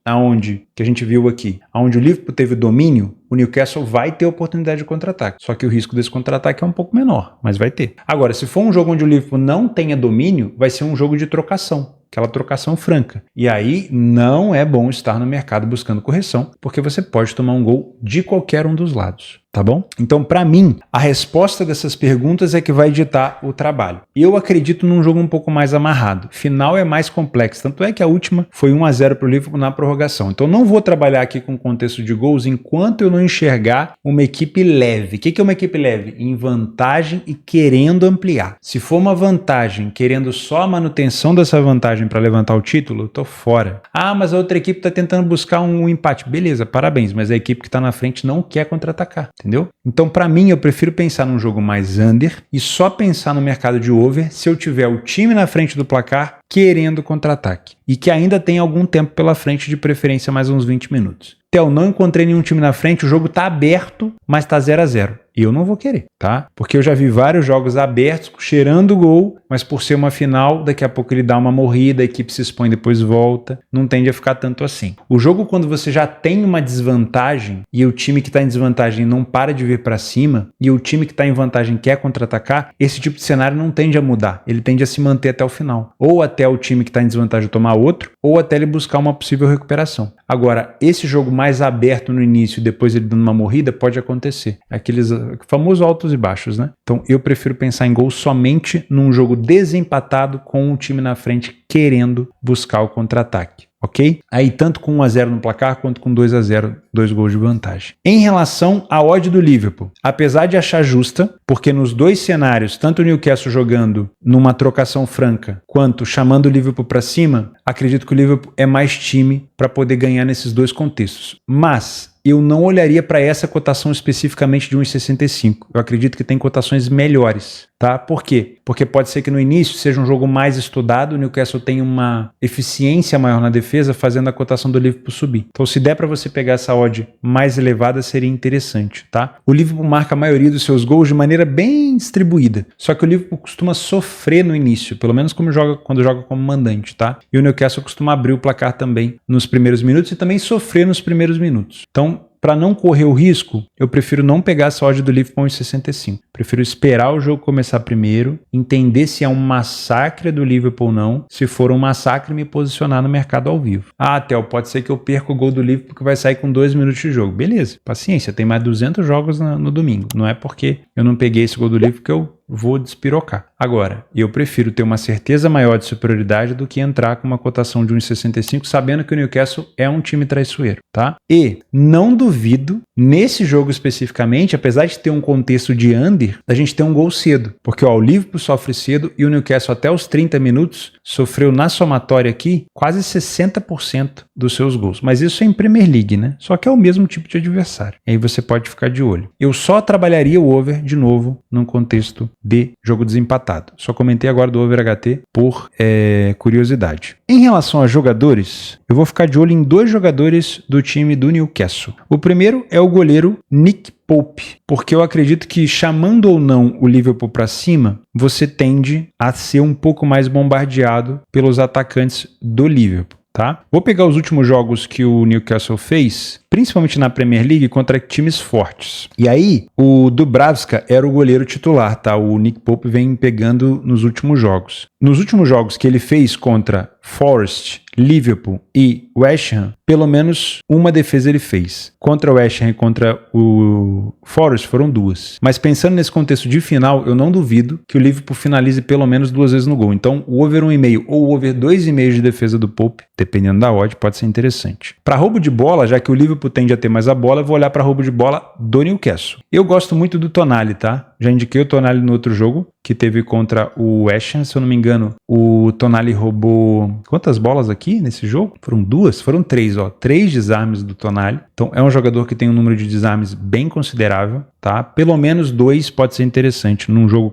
que a gente viu aqui, onde o Liverpool teve domínio, o Newcastle vai ter oportunidade de contra-ataque. Só que o risco desse contra-ataque é um pouco menor, mas vai ter. Agora, se for um jogo onde o Liverpool não tenha domínio, vai ser um jogo de trocação. Aquela trocação franca. E aí não é bom estar no mercado buscando correção, porque você pode tomar um gol de qualquer um dos lados. Tá bom? Então, para mim, a resposta dessas perguntas é que vai ditar o trabalho. Eu acredito num jogo um pouco mais amarrado. Final é mais complexo. Tanto é que a última foi 1-0 para o Liverpool na prorrogação. Então, não vou trabalhar aqui com contexto de gols enquanto eu não enxergar uma equipe leve. O que é uma equipe leve? Em vantagem e querendo ampliar. Se for uma vantagem, querendo só a manutenção dessa vantagem para levantar o título, eu tô fora. Ah, mas a outra equipe está tentando buscar um empate. Beleza, parabéns, mas a equipe que está na frente não quer contra-atacar. Entendeu? Então, para mim, eu prefiro pensar num jogo mais under e só pensar no mercado de over se eu tiver o time na frente do placar querendo contra-ataque e que ainda tem algum tempo pela frente, de preferência mais uns 20 minutos. Theo, não encontrei nenhum time na frente, o jogo tá aberto, mas tá 0-0. E eu não vou querer, tá? Porque eu já vi vários jogos abertos, cheirando gol, mas por ser uma final, daqui a pouco ele dá uma morrida, a equipe se expõe, depois volta. Não tende a ficar tanto assim. O jogo, quando você já tem uma desvantagem e o time que tá em desvantagem não para de vir para cima e o time que tá em vantagem quer contra-atacar, esse tipo de cenário não tende a mudar. Ele tende a se manter até o final. Ou até o time que tá em desvantagem tomar outro, ou até ele buscar uma possível recuperação. Agora, esse jogo mais aberto no início e depois ele dando uma morrida, pode acontecer. Aqueles famosos altos e baixos, né? Então, eu prefiro pensar em gol somente num jogo desempatado com o time na frente querendo buscar o contra-ataque. Ok? Aí tanto com 1-0 no placar quanto com 2-0, 2 gols de vantagem. Em relação à odd do Liverpool, apesar de achar justa, porque nos dois cenários, tanto o Newcastle jogando numa trocação franca, quanto chamando o Liverpool para cima, acredito que o Liverpool é mais time para poder ganhar nesses dois contextos. Mas eu não olharia para essa cotação especificamente de 1,65. Eu acredito que tem cotações melhores, tá? Por quê? Porque pode ser que no início seja um jogo mais estudado, o Newcastle tenha uma eficiência maior na defesa, fazendo a cotação do Liverpool subir. Então, se der para você pegar essa odd mais elevada, seria interessante, tá? O Liverpool marca a maioria dos seus gols de maneira bem distribuída, só que o Liverpool costuma sofrer no início, pelo menos quando joga como mandante, tá? E o Newcastle costuma abrir o placar também nos primeiros minutos e também sofrer nos primeiros minutos. Então, para não correr o risco, eu prefiro não pegar essa odd do Liverpool em 65. Prefiro esperar o jogo começar primeiro, entender se é um massacre do Liverpool ou não. Se for um massacre, me posicionar no mercado ao vivo. Ah, Theo, pode ser que eu perca o gol do Liverpool que vai sair com 2 minutos de jogo. Beleza, paciência, tem mais 200 jogos no domingo. Não é porque eu não peguei esse gol do Liverpool que eu vou despirocar. Agora, eu prefiro ter uma certeza maior de superioridade do que entrar com uma cotação de 1,65 sabendo que o Newcastle é um time traiçoeiro, tá? E não duvido, nesse jogo especificamente, apesar de ter um contexto de under, a gente ter um gol cedo. Porque ó, o Liverpool sofre cedo e o Newcastle até os 30 minutos sofreu na somatória aqui quase 60% dos seus gols. Mas isso é em Premier League, né? Só que é o mesmo tipo de adversário. E aí você pode ficar de olho. Eu só trabalharia o over de novo num contexto de jogo desempatado. Só comentei agora do over HT por curiosidade. Em relação a jogadores, eu vou ficar de olho em 2 jogadores do time do Newcastle. O primeiro é o goleiro Nick Pope, porque eu acredito que chamando ou não o Liverpool para cima, você tende a ser um pouco mais bombardeado pelos atacantes do Liverpool. Tá? Vou pegar os últimos jogos que o Newcastle fez, principalmente na Premier League, contra times fortes. E aí, o Dubravka era o goleiro titular, tá? O Nick Pope vem pegando nos últimos jogos. Nos últimos jogos que ele fez contra Forest, Liverpool e West Ham, pelo menos uma defesa ele fez. Contra o West Ham e contra o Forest foram 2. Mas pensando nesse contexto de final, eu não duvido que o Liverpool finalize pelo menos 2 vezes no gol. Então, o over 1,5 ou o over 2,5 de defesa do Pope, dependendo da odd, pode ser interessante. Para roubo de bola, já que o Liverpool tende a ter mais a bola, eu vou olhar para roubo de bola do Newcastle. Eu gosto muito do Tonali, tá? Já indiquei o Tonali no outro jogo, que teve contra o West Ham, se eu não me engano. O Tonali roubou quantas bolas aqui nesse jogo? Foram 2? Foram 3, ó. 3 desarmes do Tonali. Então é um jogador que tem um número de desarmes bem considerável. tá? Pelo menos 2 pode ser interessante. Num jogo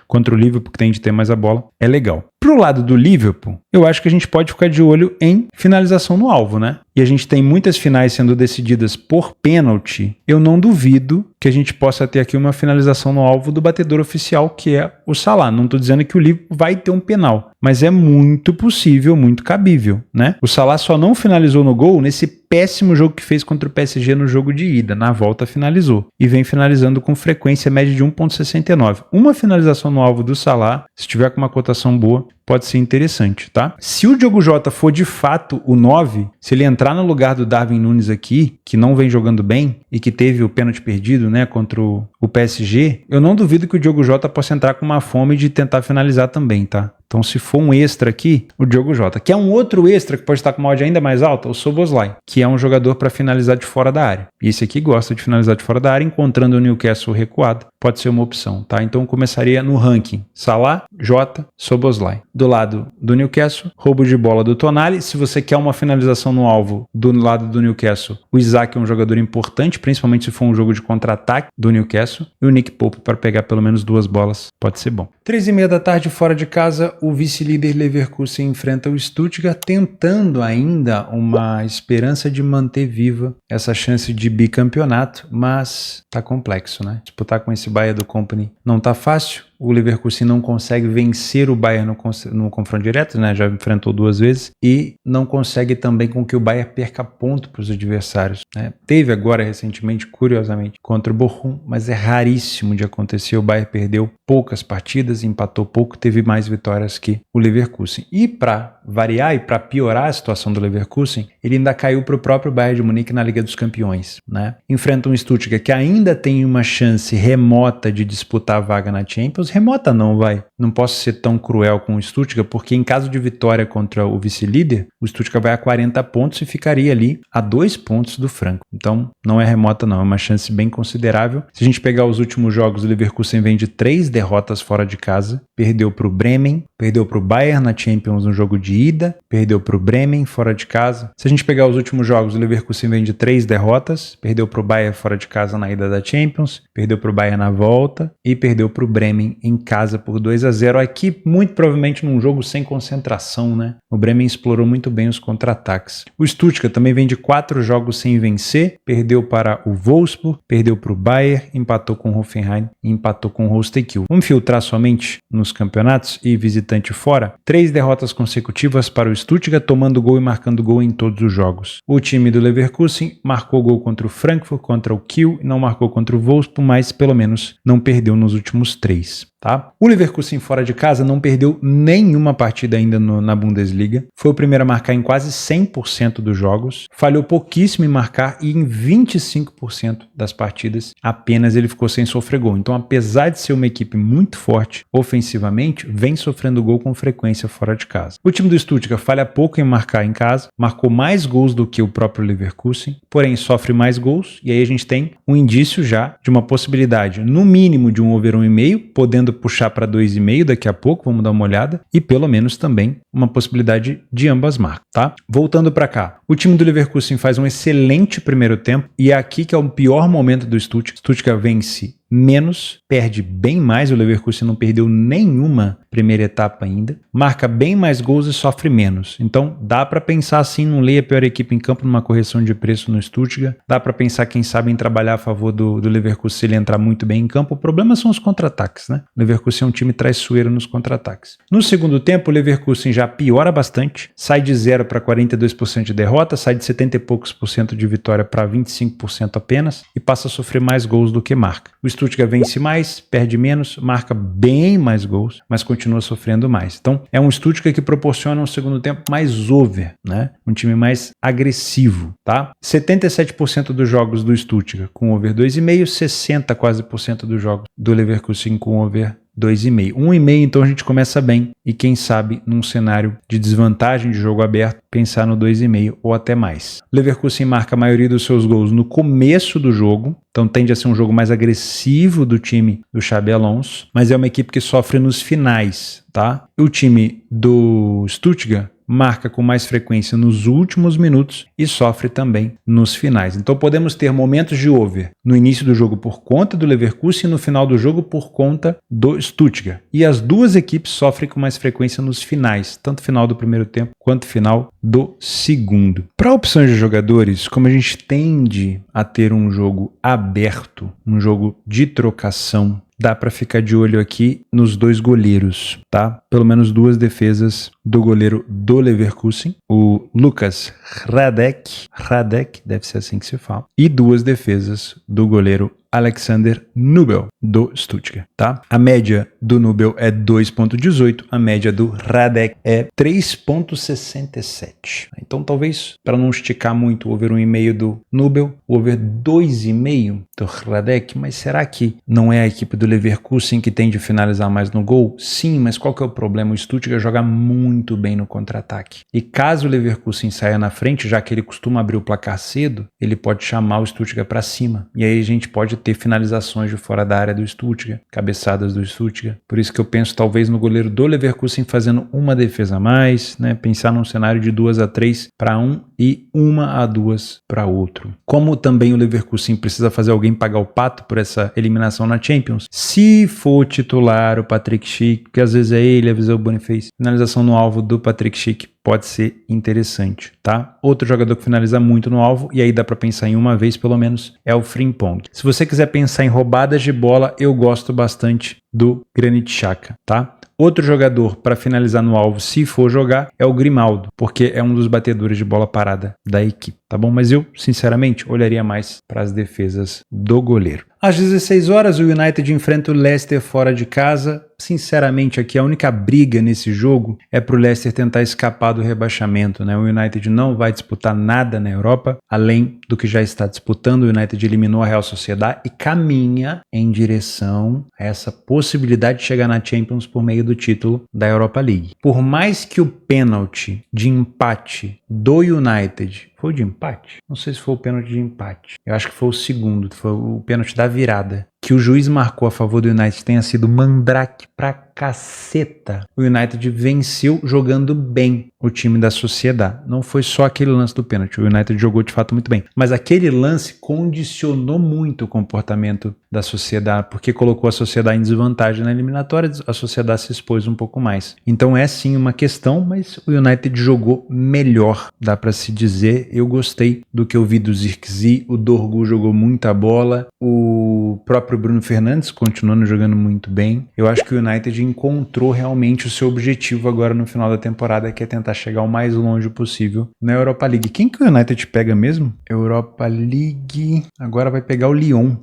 contra o Liverpool, que tem de ter mais a bola, é legal. Pro lado do Liverpool, eu acho que a gente pode ficar de olho em finalização no alvo, né? E a gente tem muitas finais sendo decididas por pênalti. Eu não duvido que a gente possa ter aqui uma finalização no alvo do batedor oficial, que é o Salah. Não estou dizendo que o Liverpool vai ter um penal, mas é muito possível, muito cabível, né? O Salah só não finalizou no gol nesse péssimo jogo que fez contra o PSG no jogo de ida. Na volta finalizou. E vem finalizando com frequência média de 1,69. Uma finalização no alvo do Salah, se tiver com uma cotação boa, pode ser interessante, tá? Se o Diogo Jota for de fato o 9, se ele entrar no lugar do Darwin Núñez aqui, que não vem jogando bem e que teve o pênalti perdido, né, contra o PSG, eu não duvido que o Diogo Jota possa entrar com uma fome de tentar finalizar também, tá? Então, se for um extra aqui, o Diogo Jota. Que é um outro extra que pode estar com uma odd ainda mais alta, o Szoboszlai, que é um jogador para finalizar de fora da área. E esse aqui gosta de finalizar de fora da área, encontrando o Newcastle recuado, pode ser uma opção, tá? Então, eu começaria no ranking: Salah, Jota, Szoboszlai. Do lado do Newcastle, roubo de bola do Tonali. Se você quer uma finalização no alvo do lado do Newcastle, o Isaac é um jogador importante, principalmente se for um jogo de contra-ataque do Newcastle. E o Nick Pope para pegar pelo menos 2 bolas, pode ser bom. 3h30 da tarde, fora de casa, o vice-líder Leverkusen enfrenta o Stuttgart, tentando ainda uma esperança de manter viva essa chance de bicampeonato, mas tá complexo, né? Disputar com esse Bayern do Company não tá fácil. O Leverkusen não consegue vencer o Bayern no confronto direto, né? Já enfrentou 2 vezes, e não consegue também com que o Bayern perca ponto para os adversários, né? Teve agora recentemente, curiosamente, contra o Bochum, mas é raríssimo de acontecer. O Bayern perdeu poucas partidas, empatou pouco, teve mais vitórias que o Leverkusen. E para variar e para piorar a situação do Leverkusen, ele ainda caiu para o próprio Bayern de Munique na Liga dos Campeões, né? Enfrenta um Stuttgart que ainda tem uma chance remota de disputar a vaga na Champions. Remota não, não posso ser tão cruel com o Stuttgart, porque em caso de vitória contra o vice-líder, o Stuttgart vai a 40 pontos e ficaria ali a 2 pontos do Frankfurt. Então, não é remota não, é uma chance bem considerável. Se a gente pegar os últimos jogos, o Leverkusen vem de 3 derrotas fora de casa. Perdeu para o Bremen, perdeu para o Bayern na Champions no jogo de ida, perdeu para o Bremen fora de casa. Se a gente pegar os últimos jogos, o Leverkusen vem de 3 derrotas, perdeu para o Bayern fora de casa na ida da Champions, perdeu para o Bayern na volta e perdeu para o Bremen em casa por 2-0. Aqui, muito provavelmente num jogo sem concentração, né? O Bremen explorou muito bem os contra-ataques. O Stuttgart também vem de 4 jogos sem vencer, perdeu para o Wolfsburg, perdeu para o Bayern, empatou com o Hoffenheim e empatou com o Holstein Kiel. Vamos filtrar somente nos campeonatos e visitante fora. 3 derrotas consecutivas para o Stuttgart, tomando gol e marcando gol em todos os jogos. O time do Leverkusen marcou gol contra o Frankfurt, contra o Kiel, não marcou contra o Wolfsburg, mas pelo menos não perdeu nos últimos 3. Tá? O Leverkusen fora de casa não perdeu nenhuma partida ainda na Bundesliga. Foi o primeiro a marcar em quase 100% dos jogos. Falhou pouquíssimo em marcar e em 25% das partidas apenas ele ficou sem sofrer gol. Então, apesar de ser uma equipe muito forte ofensivamente, vem sofrendo gol com frequência fora de casa. O time do Stuttgart falha pouco em marcar em casa, marcou mais gols do que o próprio Leverkusen, porém sofre mais gols, e aí a gente tem um indício já de uma possibilidade, no mínimo, de um over 1,5, podendo puxar para 2,5 daqui a pouco, vamos dar uma olhada, e pelo menos também uma possibilidade de ambas marcas, tá? Voltando para cá, o time do Leverkusen faz um excelente primeiro tempo, e é aqui que é o pior momento do Stuttgart. Stuttgart vence menos, perde bem mais, o Leverkusen não perdeu nenhuma primeira etapa ainda, marca bem mais gols e sofre menos. Então dá para pensar assim, não leia a pior equipe em campo numa correção de preço no Stuttgart, dá para pensar quem sabe em trabalhar a favor do Leverkusen se ele entrar muito bem em campo. O problema são os contra-ataques, né? O Leverkusen é um time traiçoeiro nos contra-ataques. No segundo tempo, o Leverkusen já piora bastante, sai de 0 para 42% de derrota, sai de 70 e poucos por cento de vitória para 25% apenas e passa a sofrer mais gols do que marca. O Stuttgart vence mais, perde menos, marca bem mais gols, mas continua sofrendo mais. Então, é um Stuttgart que proporciona um segundo tempo mais over, né? Um time mais agressivo, tá? 77% dos jogos do Stuttgart com over 2,5, 60 quase por cento dos jogos do Leverkusen com over 2,5. 1,5, então a gente começa bem e quem sabe num cenário de desvantagem de jogo aberto, pensar no 2,5 ou até mais. Leverkusen marca a maioria dos seus gols no começo do jogo, então tende a ser um jogo mais agressivo do time do Xabi Alonso, mas é uma equipe que sofre nos finais, tá? O time do Stuttgart marca com mais frequência nos últimos minutos e sofre também nos finais. Então podemos ter momentos de over no início do jogo por conta do Leverkusen e no final do jogo por conta do Stuttgart. E as duas equipes sofrem com mais frequência nos finais, tanto final do primeiro tempo quanto final do segundo. Para opções de jogadores, como a gente tende a ter um jogo aberto, um jogo de trocação, dá para ficar de olho aqui nos dois goleiros, tá? Pelo menos duas defesas do goleiro do Leverkusen, o Lukas Hradek, deve ser assim que se fala, e duas defesas do goleiro Alexander Nubel, do Stuttgart, tá? A média do Nubel é 2,18, a média do Hradek é 3,67. Então, talvez, para não esticar muito o over 1,5 do Nubel, o over 2,5 do Hradek, mas será que não é a equipe do Leverkusen que tende a finalizar mais no gol? Sim, mas qual que é o problema? O Stuttgart joga muito bem no contra-ataque. E caso o Leverkusen saia na frente, já que ele costuma abrir o placar cedo, ele pode chamar o Stuttgart para cima. E aí a gente pode ter finalizações de fora da área do Stuttgart, cabeçadas do Stuttgart. Por isso que eu penso talvez no goleiro do Leverkusen fazendo uma defesa a mais, né? Pensar num cenário de 2-3 para um e 1-2 para outro. Como também o Leverkusen precisa fazer alguém pagar o pato por essa eliminação na Champions, se for titular o Patrick Schick, porque às vezes é ele, às vezes é o Boniface, finalização no alvo do Patrick Schick pode ser interessante, tá? Outro jogador que finaliza muito no alvo, e aí dá para pensar em uma vez pelo menos, é o Frimpong. Se você quiser pensar em roubadas de bola, eu gosto bastante do Granit Xhaka, tá? Outro jogador para finalizar no alvo, se for jogar, é o Grimaldo, porque é um dos batedores de bola parada da equipe, tá bom? Mas eu, sinceramente, olharia mais para as defesas do goleiro. Às 16 horas, o United enfrenta o Leicester fora de casa. Sinceramente, aqui a única briga nesse jogo é para o Leicester tentar escapar do rebaixamento, né? O United não vai disputar nada na Europa, além do que já está disputando. O United eliminou a Real Sociedad e caminha em direção a essa possibilidade de chegar na Champions por meio do título da Europa League. Por mais que o pênalti de empate do United... Foi o de empate? Não sei se foi o pênalti de empate. Eu acho que foi o segundo, foi o pênalti da virada. Que o juiz marcou a favor do United tenha sido mandrake pra caceta. O United venceu jogando bem o time da Sociedad. Não foi só aquele lance do pênalti. O United jogou de fato muito bem. Mas aquele lance condicionou muito o comportamento da Sociedad, porque colocou a Sociedad em desvantagem na eliminatória. A Sociedad se expôs um pouco mais. Então é sim uma questão, mas o United jogou melhor, dá pra se dizer. Eu gostei do que eu vi do Zirkzee. O Dorgu jogou muita bola. O próprio Bruno Fernandes continuando jogando muito bem. Eu acho que o United encontrou realmente o seu objetivo agora no final da temporada, que é tentar chegar o mais longe possível na Europa League. Quem que o United pega mesmo? Europa League... Agora vai pegar o Lyon.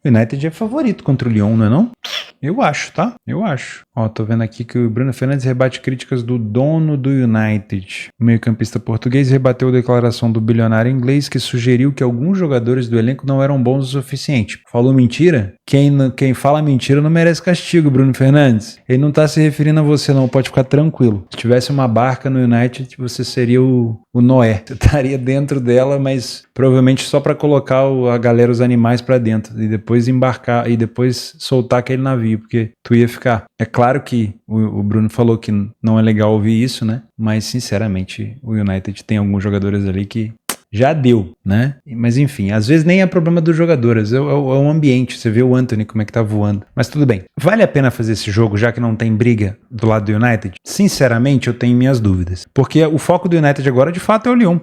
O United é favorito contra o Lyon, não é não? Eu acho, tá? Eu acho. Ó, tô vendo aqui que o Bruno Fernandes rebate críticas do dono do United. O meio-campista português rebateu a declaração do bilionário inglês que sugeriu que alguns jogadores do elenco não eram bons o suficiente. Falou mentira? Quem fala mentira não merece castigo, Bruno Fernandes. Ele não tá se referindo a você não, pode ficar tranquilo. Se tivesse uma barca no United, você seria o Noé. Você estaria dentro dela, mas provavelmente só para colocar a galera, os animais para dentro e depois embarcar e depois soltar aquele navio, porque tu ia ficar. É claro que o Bruno falou que não é legal ouvir isso, né? Mas sinceramente o United tem alguns jogadores ali que já deu, né? Mas enfim, às vezes nem é problema dos jogadores, é o ambiente. Você vê o Antony como é que tá voando. Mas tudo bem. Vale a pena fazer esse jogo, já que não tem briga do lado do United? Sinceramente, eu tenho minhas dúvidas. Porque o foco do United agora, de fato, é o Lyon.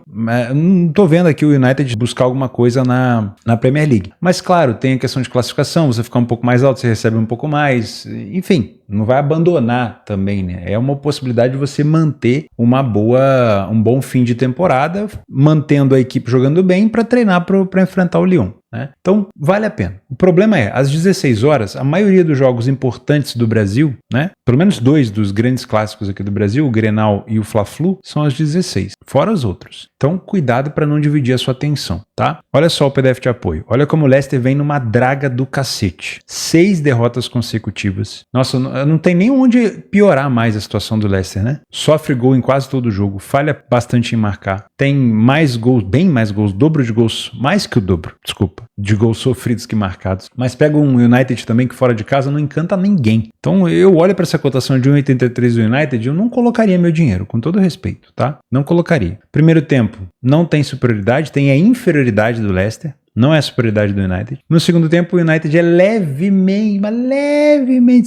Eu não tô vendo aqui o United buscar alguma coisa na Premier League. Mas claro, tem a questão de classificação, você ficar um pouco mais alto, você recebe um pouco mais, enfim... Não vai abandonar também, né? É uma possibilidade de você manter um bom fim de temporada, mantendo a equipe jogando bem para treinar para enfrentar o Lyon, né? Então, vale a pena. O problema é, às 16 horas, a maioria dos jogos importantes do Brasil, né? Pelo menos 2 dos grandes clássicos aqui do Brasil, o Grenal e o Fla-Flu, são às 16, fora os outros. Então, cuidado para não dividir a sua atenção, tá? Olha só o PDF de apoio. Olha como o Leicester vem numa draga do cacete. 6 derrotas consecutivas. Nossa, não tem nem onde piorar mais a situação do Leicester, né? Sofre gol em quase todo o jogo, falha bastante em marcar. Tem mais gols, bem mais gols, dobro de gols, mais que o dobro, desculpa. de gols sofridos que marcados. Mas pega um United também que fora de casa não encanta ninguém. Então eu olho para essa cotação de 1,83 do United, eu não colocaria meu dinheiro, com todo respeito, tá? Não colocaria. Primeiro tempo, não tem superioridade, tem a inferioridade do Leicester. Não é a superioridade do United. No segundo tempo, o United é levemente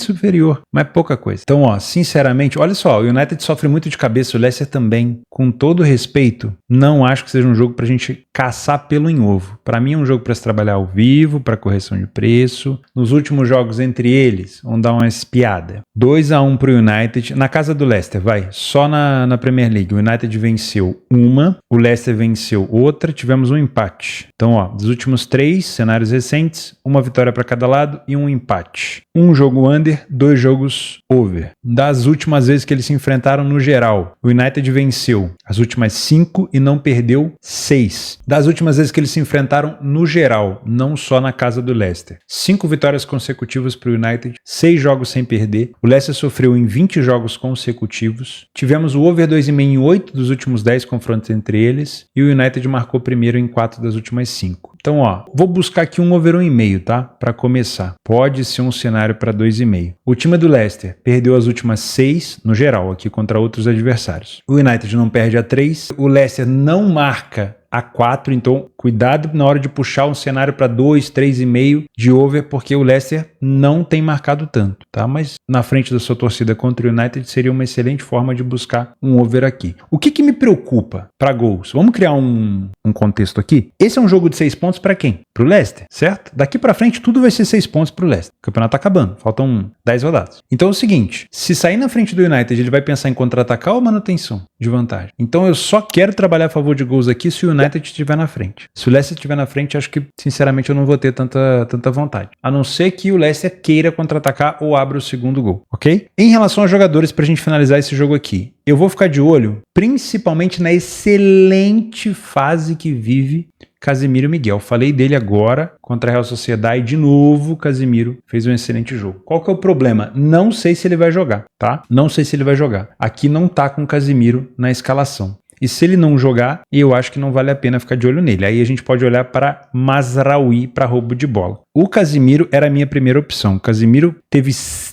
superior, mas pouca coisa. Então, ó, sinceramente, olha só, o United sofre muito de cabeça, o Leicester também. Com todo respeito, não acho que seja um jogo pra gente caçar pelo em ovo. Pra mim é um jogo pra se trabalhar ao vivo, pra correção de preço. Nos últimos jogos entre eles, vamos dar uma espiada. 2-1 pro United, na casa do Leicester, vai, só na Premier League. O United venceu uma, o Leicester venceu outra, tivemos um empate. Então, ó, dos últimos 3 cenários recentes, uma vitória para cada lado e um empate. Um jogo under, 2 jogos over. Das últimas vezes que eles se enfrentaram no geral, o United venceu as últimas 5 e não perdeu 6. Das últimas vezes que eles se enfrentaram no geral, não só na casa do Leicester. 5 vitórias consecutivas para o United, 6 jogos sem perder. O Leicester sofreu em 20 jogos consecutivos. Tivemos o over 2,5 em 8 dos últimos 10 confrontos entre eles e o United marcou primeiro em 4 das últimas 5. Então, ó, vou buscar aqui um over 1,5, tá? Para começar. Pode ser um cenário para 2,5. O time do Leicester perdeu as últimas 6, no geral, aqui contra outros adversários. O United não perde a 3. O Leicester não marca a 4, então cuidado na hora de puxar um cenário para 2, 3,5 de over, porque o Leicester não tem marcado tanto, tá? Mas na frente da sua torcida contra o United seria uma excelente forma de buscar um over aqui. O que me preocupa para gols? Vamos criar um contexto aqui. Esse é um jogo de 6 pontos para quem? Pro Leicester, certo? Daqui para frente tudo vai ser 6 pontos pro Leicester. O campeonato tá acabando, faltam 10 rodadas. Então é o seguinte, se sair na frente do United, ele vai pensar em contra-atacar ou manutenção de vantagem? Então eu só quero trabalhar a favor de gols aqui se o United estiver na frente. Se o Leicester estiver na frente, acho que, sinceramente, eu não vou ter tanta vontade. A não ser que o Leicester queira contra-atacar ou abra o segundo gol, ok? Em relação aos jogadores, pra gente finalizar esse jogo aqui, eu vou ficar de olho, principalmente na excelente fase que vive Casemiro Miguel. Falei dele agora contra a Real Sociedade. De novo, Casemiro fez um excelente jogo. Qual que é o problema? Não sei se ele vai jogar, tá? Não sei se ele vai jogar. Aqui não tá com Casemiro na escalação. E se ele não jogar, eu acho que não vale a pena ficar de olho nele. Aí a gente pode olhar para Mazraoui para roubo de bola. O Casemiro era a minha primeira opção. O Casemiro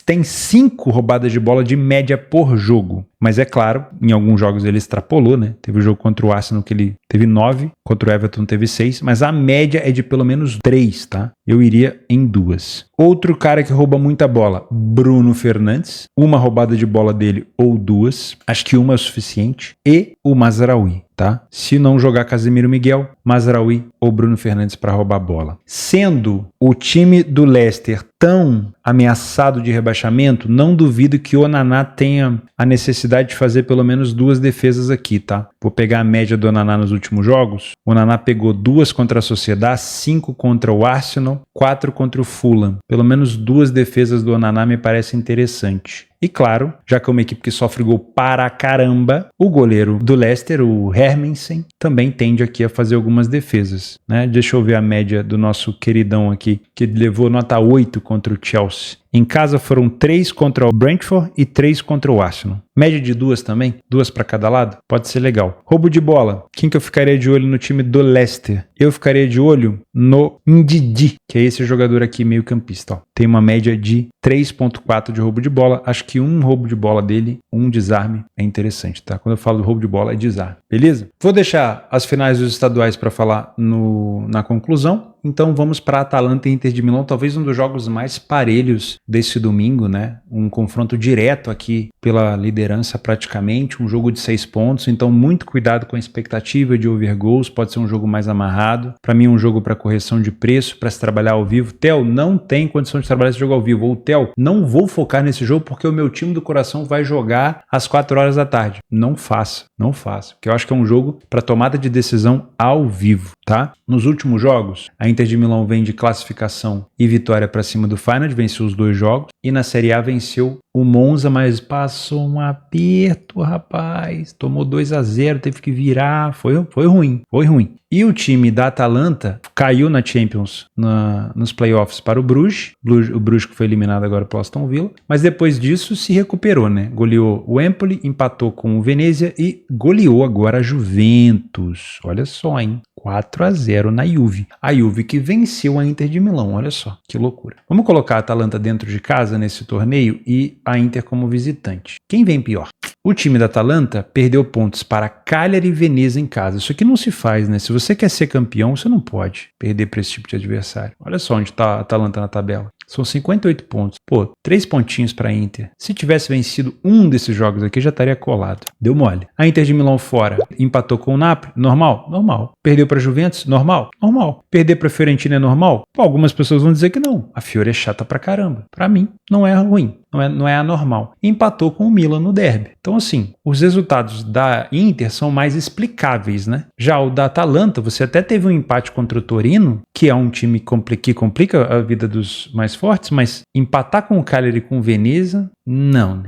tem 5 roubadas de bola de média por jogo. Mas é claro, em alguns jogos ele extrapolou, né? Teve o jogo contra o Arsenal que ele teve 9, contra o Everton teve 6, mas a média é de pelo menos 3, tá? Eu iria em 2. Outro cara que rouba muita bola, Bruno Fernandes. Uma roubada de bola dele ou 2. Acho que uma é o suficiente. E o Mazraoui, tá? Se não jogar Casemiro Miguel, Mazraoui ou Bruno Fernandes para roubar a bola. Sendo o time do Leicester tão ameaçado de rebaixamento, não duvido que o Onaná tenha a necessidade de fazer pelo menos 2 defesas aqui, tá? Vou pegar a média do Onaná nos últimos jogos. O Onaná pegou 2 contra a Sociedade, 5 contra o Arsenal, 4 contra o Fulham. Pelo menos 2 defesas do Onaná me parece interessante. E claro, já que é uma equipe que sofre gol para caramba, o goleiro do Leicester, o Hermansen, também tende aqui a fazer algumas defesas, né? Deixa eu ver a média do nosso queridão aqui, que levou nota 8 contra o Chelsea. Em casa foram 3 contra o Brentford e 3 contra o Arsenal. Média de 2 também, 2 para cada lado, pode ser legal. Roubo de bola, quem que eu ficaria de olho no time do Leicester? Eu ficaria de olho no Ndidi, que é esse jogador aqui meio campista. Ó. Tem uma média de 3.4 de roubo de bola. Acho que um roubo de bola dele, um desarme, é interessante, tá? Quando eu falo roubo de bola, é desarme, beleza? Vou deixar as finais dos estaduais para falar na conclusão. Então vamos para Atalanta e Inter de Milão, talvez um dos jogos mais parelhos desse domingo, né? Um confronto direto aqui pela liderança praticamente, um jogo de 6 pontos, então muito cuidado com a expectativa de over goals, pode ser um jogo mais amarrado. Para mim um jogo para correção de preço, para se trabalhar ao vivo. Theo, não tem condição de trabalhar esse jogo ao vivo. Ou Theo, não vou focar nesse jogo porque o meu time do coração vai jogar às 4 horas da tarde. Não faça, porque eu acho que é um jogo para tomada de decisão ao vivo, tá? Nos últimos jogos, a Inter de Milão vem de classificação e vitória para cima do Feyenoord, venceu os 2 jogos, e na Série A venceu o Monza, mas passou um aperto, rapaz, tomou 2-0, teve que virar, foi ruim. E o time da Atalanta caiu na Champions nos playoffs para o Bruges que foi eliminado agora pelo Aston Villa, mas depois disso se recuperou, né? Goleou o Empoli, empatou com o Venezia e goleou agora a Juventus. Olha só, hein? 4-0 na Juve. A Juve que venceu a Inter de Milão, olha só, que loucura. Vamos colocar a Atalanta dentro de casa nesse torneio e a Inter como visitante. Quem vem pior? O time da Atalanta perdeu pontos para Cagliari e Veneza em casa. Isso aqui não se faz, né? Se você quer ser campeão, você não pode perder para esse tipo de adversário. Olha só onde está a Atalanta na tabela. São 58 pontos. Pô, 3 pontinhos para a Inter. Se tivesse vencido um desses jogos aqui, já estaria colado. Deu mole. A Inter de Milão fora. Empatou com o Napoli. Normal? Normal. Perdeu para a Juventus? Normal? Normal. Perder para a Fiorentina é normal? Pô, algumas pessoas vão dizer que não. A Fiore é chata pra caramba. Para mim, não é ruim. Não é anormal. Empatou com o Milan no derby. Então, assim, os resultados da Inter são mais explicáveis, né? Já o da Atalanta, você até teve um empate contra o Torino, que é um time que complica a vida dos mais fortes, mas empatar com o Cagliari e com o Veneza, não.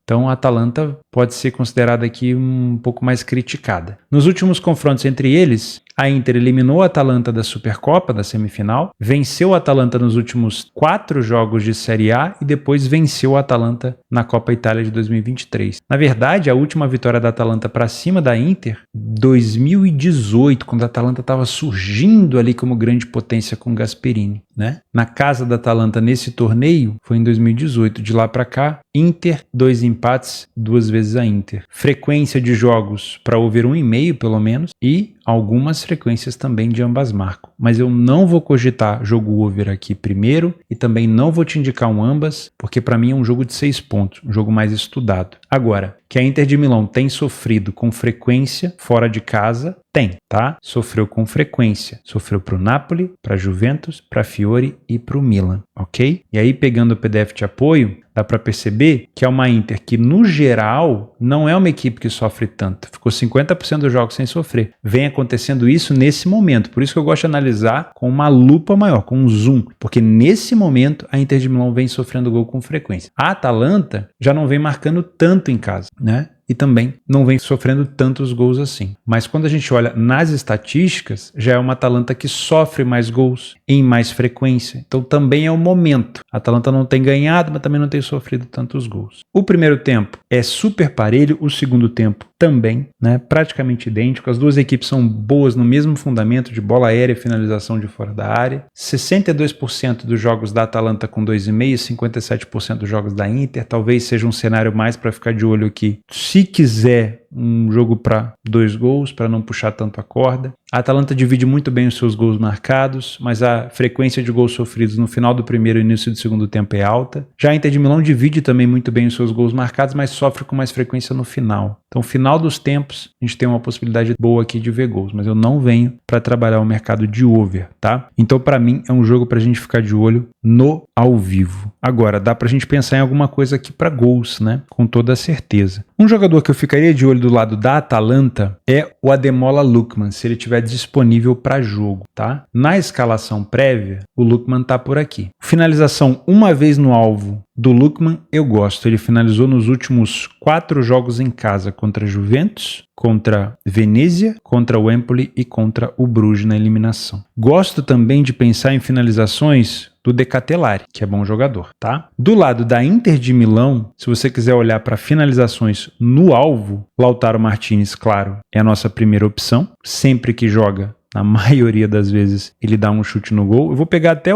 Então, a Atalanta pode ser considerada aqui um pouco mais criticada. Nos últimos confrontos entre eles, a Inter eliminou a Atalanta da Supercopa, da semifinal, venceu a Atalanta nos últimos 4 jogos de Série A e depois venceu a Atalanta na Copa Itália de 2023. Na verdade, a última vitória da Atalanta para cima da Inter, 2018, quando a Atalanta estava surgindo ali como grande potência com Gasperini, né? Na casa da Atalanta nesse torneio foi em 2018. De lá para cá, Inter, 2 empates, 2 vezes a Inter. Frequência de jogos para over 1,5 pelo menos e algumas frequências também de ambas marcam. Mas eu não vou cogitar jogo over aqui primeiro e também não vou te indicar um ambas, porque para mim é um jogo de 6 pontos, um jogo mais estudado. Agora, que a Inter de Milão tem sofrido com frequência fora de casa, tem, tá? Sofreu com frequência. Sofreu pro Napoli, pra Juventus, pra Fiore e pro Milan, ok? E aí, pegando o PDF de apoio, dá para perceber que é uma Inter que, no geral, não é uma equipe que sofre tanto. Ficou 50% dos jogos sem sofrer. Vem acontecendo isso nesse momento. Por isso que eu gosto de analisar com uma lupa maior, com um zoom. Porque nesse momento, a Inter de Milão vem sofrendo gol com frequência. A Atalanta já não vem marcando tanto em casa, né? E também não vem sofrendo tantos gols assim. Mas quando a gente olha nas estatísticas, já é uma Atalanta que sofre mais gols em mais frequência. Então também é o momento. A Atalanta não tem ganhado, mas também não tem sofrido tantos gols. O primeiro tempo é super parelho, o segundo tempo também, né? Praticamente idêntico. As duas equipes são boas no mesmo fundamento de bola aérea e finalização de fora da área. 62% dos jogos da Atalanta com 2,5, 57% dos jogos da Inter. Talvez seja um cenário mais para ficar de olho aqui. Se quiser um jogo para 2 gols, para não puxar tanto a corda. A Atalanta divide muito bem os seus gols marcados, mas a frequência de gols sofridos no final do primeiro e início do segundo tempo é alta. Já a Inter de Milão divide também muito bem os seus gols marcados, mas sofre com mais frequência no final. Então, final dos tempos, a gente tem uma possibilidade boa aqui de ver gols, mas eu não venho para trabalhar o mercado de over, tá? Então, para mim, é um jogo para a gente ficar de olho no ao vivo. Agora, dá para a gente pensar em alguma coisa aqui para gols, né? Com toda certeza. Um jogador que eu ficaria de olho do lado da Atalanta é o Ademola Lookman, se ele estiver disponível para jogo, tá? Na escalação prévia, o Lookman tá por aqui. Finalização uma vez no alvo do Lookman, eu gosto. Ele finalizou nos últimos 4 jogos em casa contra Juventus, contra Venezia, contra o Empoli e contra o Bruges na eliminação. Gosto também de pensar em finalizações do De Ketelaere, que é bom jogador, tá? Do lado da Inter de Milão, se você quiser olhar para finalizações no alvo, Lautaro Martinez, claro, é a nossa primeira opção. Sempre que joga, na maioria das vezes, ele dá um chute no gol. Eu vou pegar até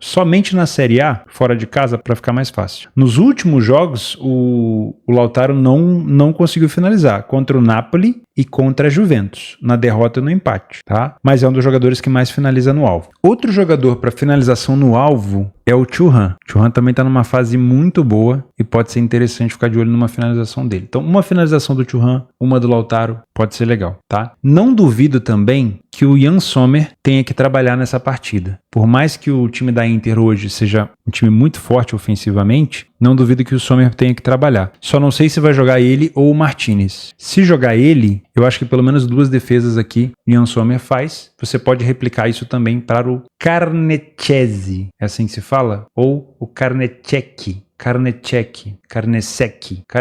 somente na Série A, fora de casa, para ficar mais fácil. Nos últimos jogos, o Lautaro não conseguiu finalizar. Contra o Napoli e contra a Juventus, na derrota e no empate, tá? Mas é um dos jogadores que mais finaliza no alvo. Outro jogador para finalização no alvo é o Thuram. O Thuram também está numa fase muito boa e pode ser interessante ficar de olho numa finalização dele. Então, uma finalização do Thuram, uma do Lautaro, pode ser legal, tá? Não duvido também que o Yann Sommer tenha que trabalhar nessa partida. Por mais que o time da Inter hoje seja um time muito forte ofensivamente, não duvido que o Sommer tenha que trabalhar. Só não sei se vai jogar ele ou o Martinez. Se jogar ele, eu acho que pelo menos 2 defesas aqui o Yann Sommer faz. Você pode replicar isso também para o Carnecchese, é assim que se fala? Ou o Carnecek,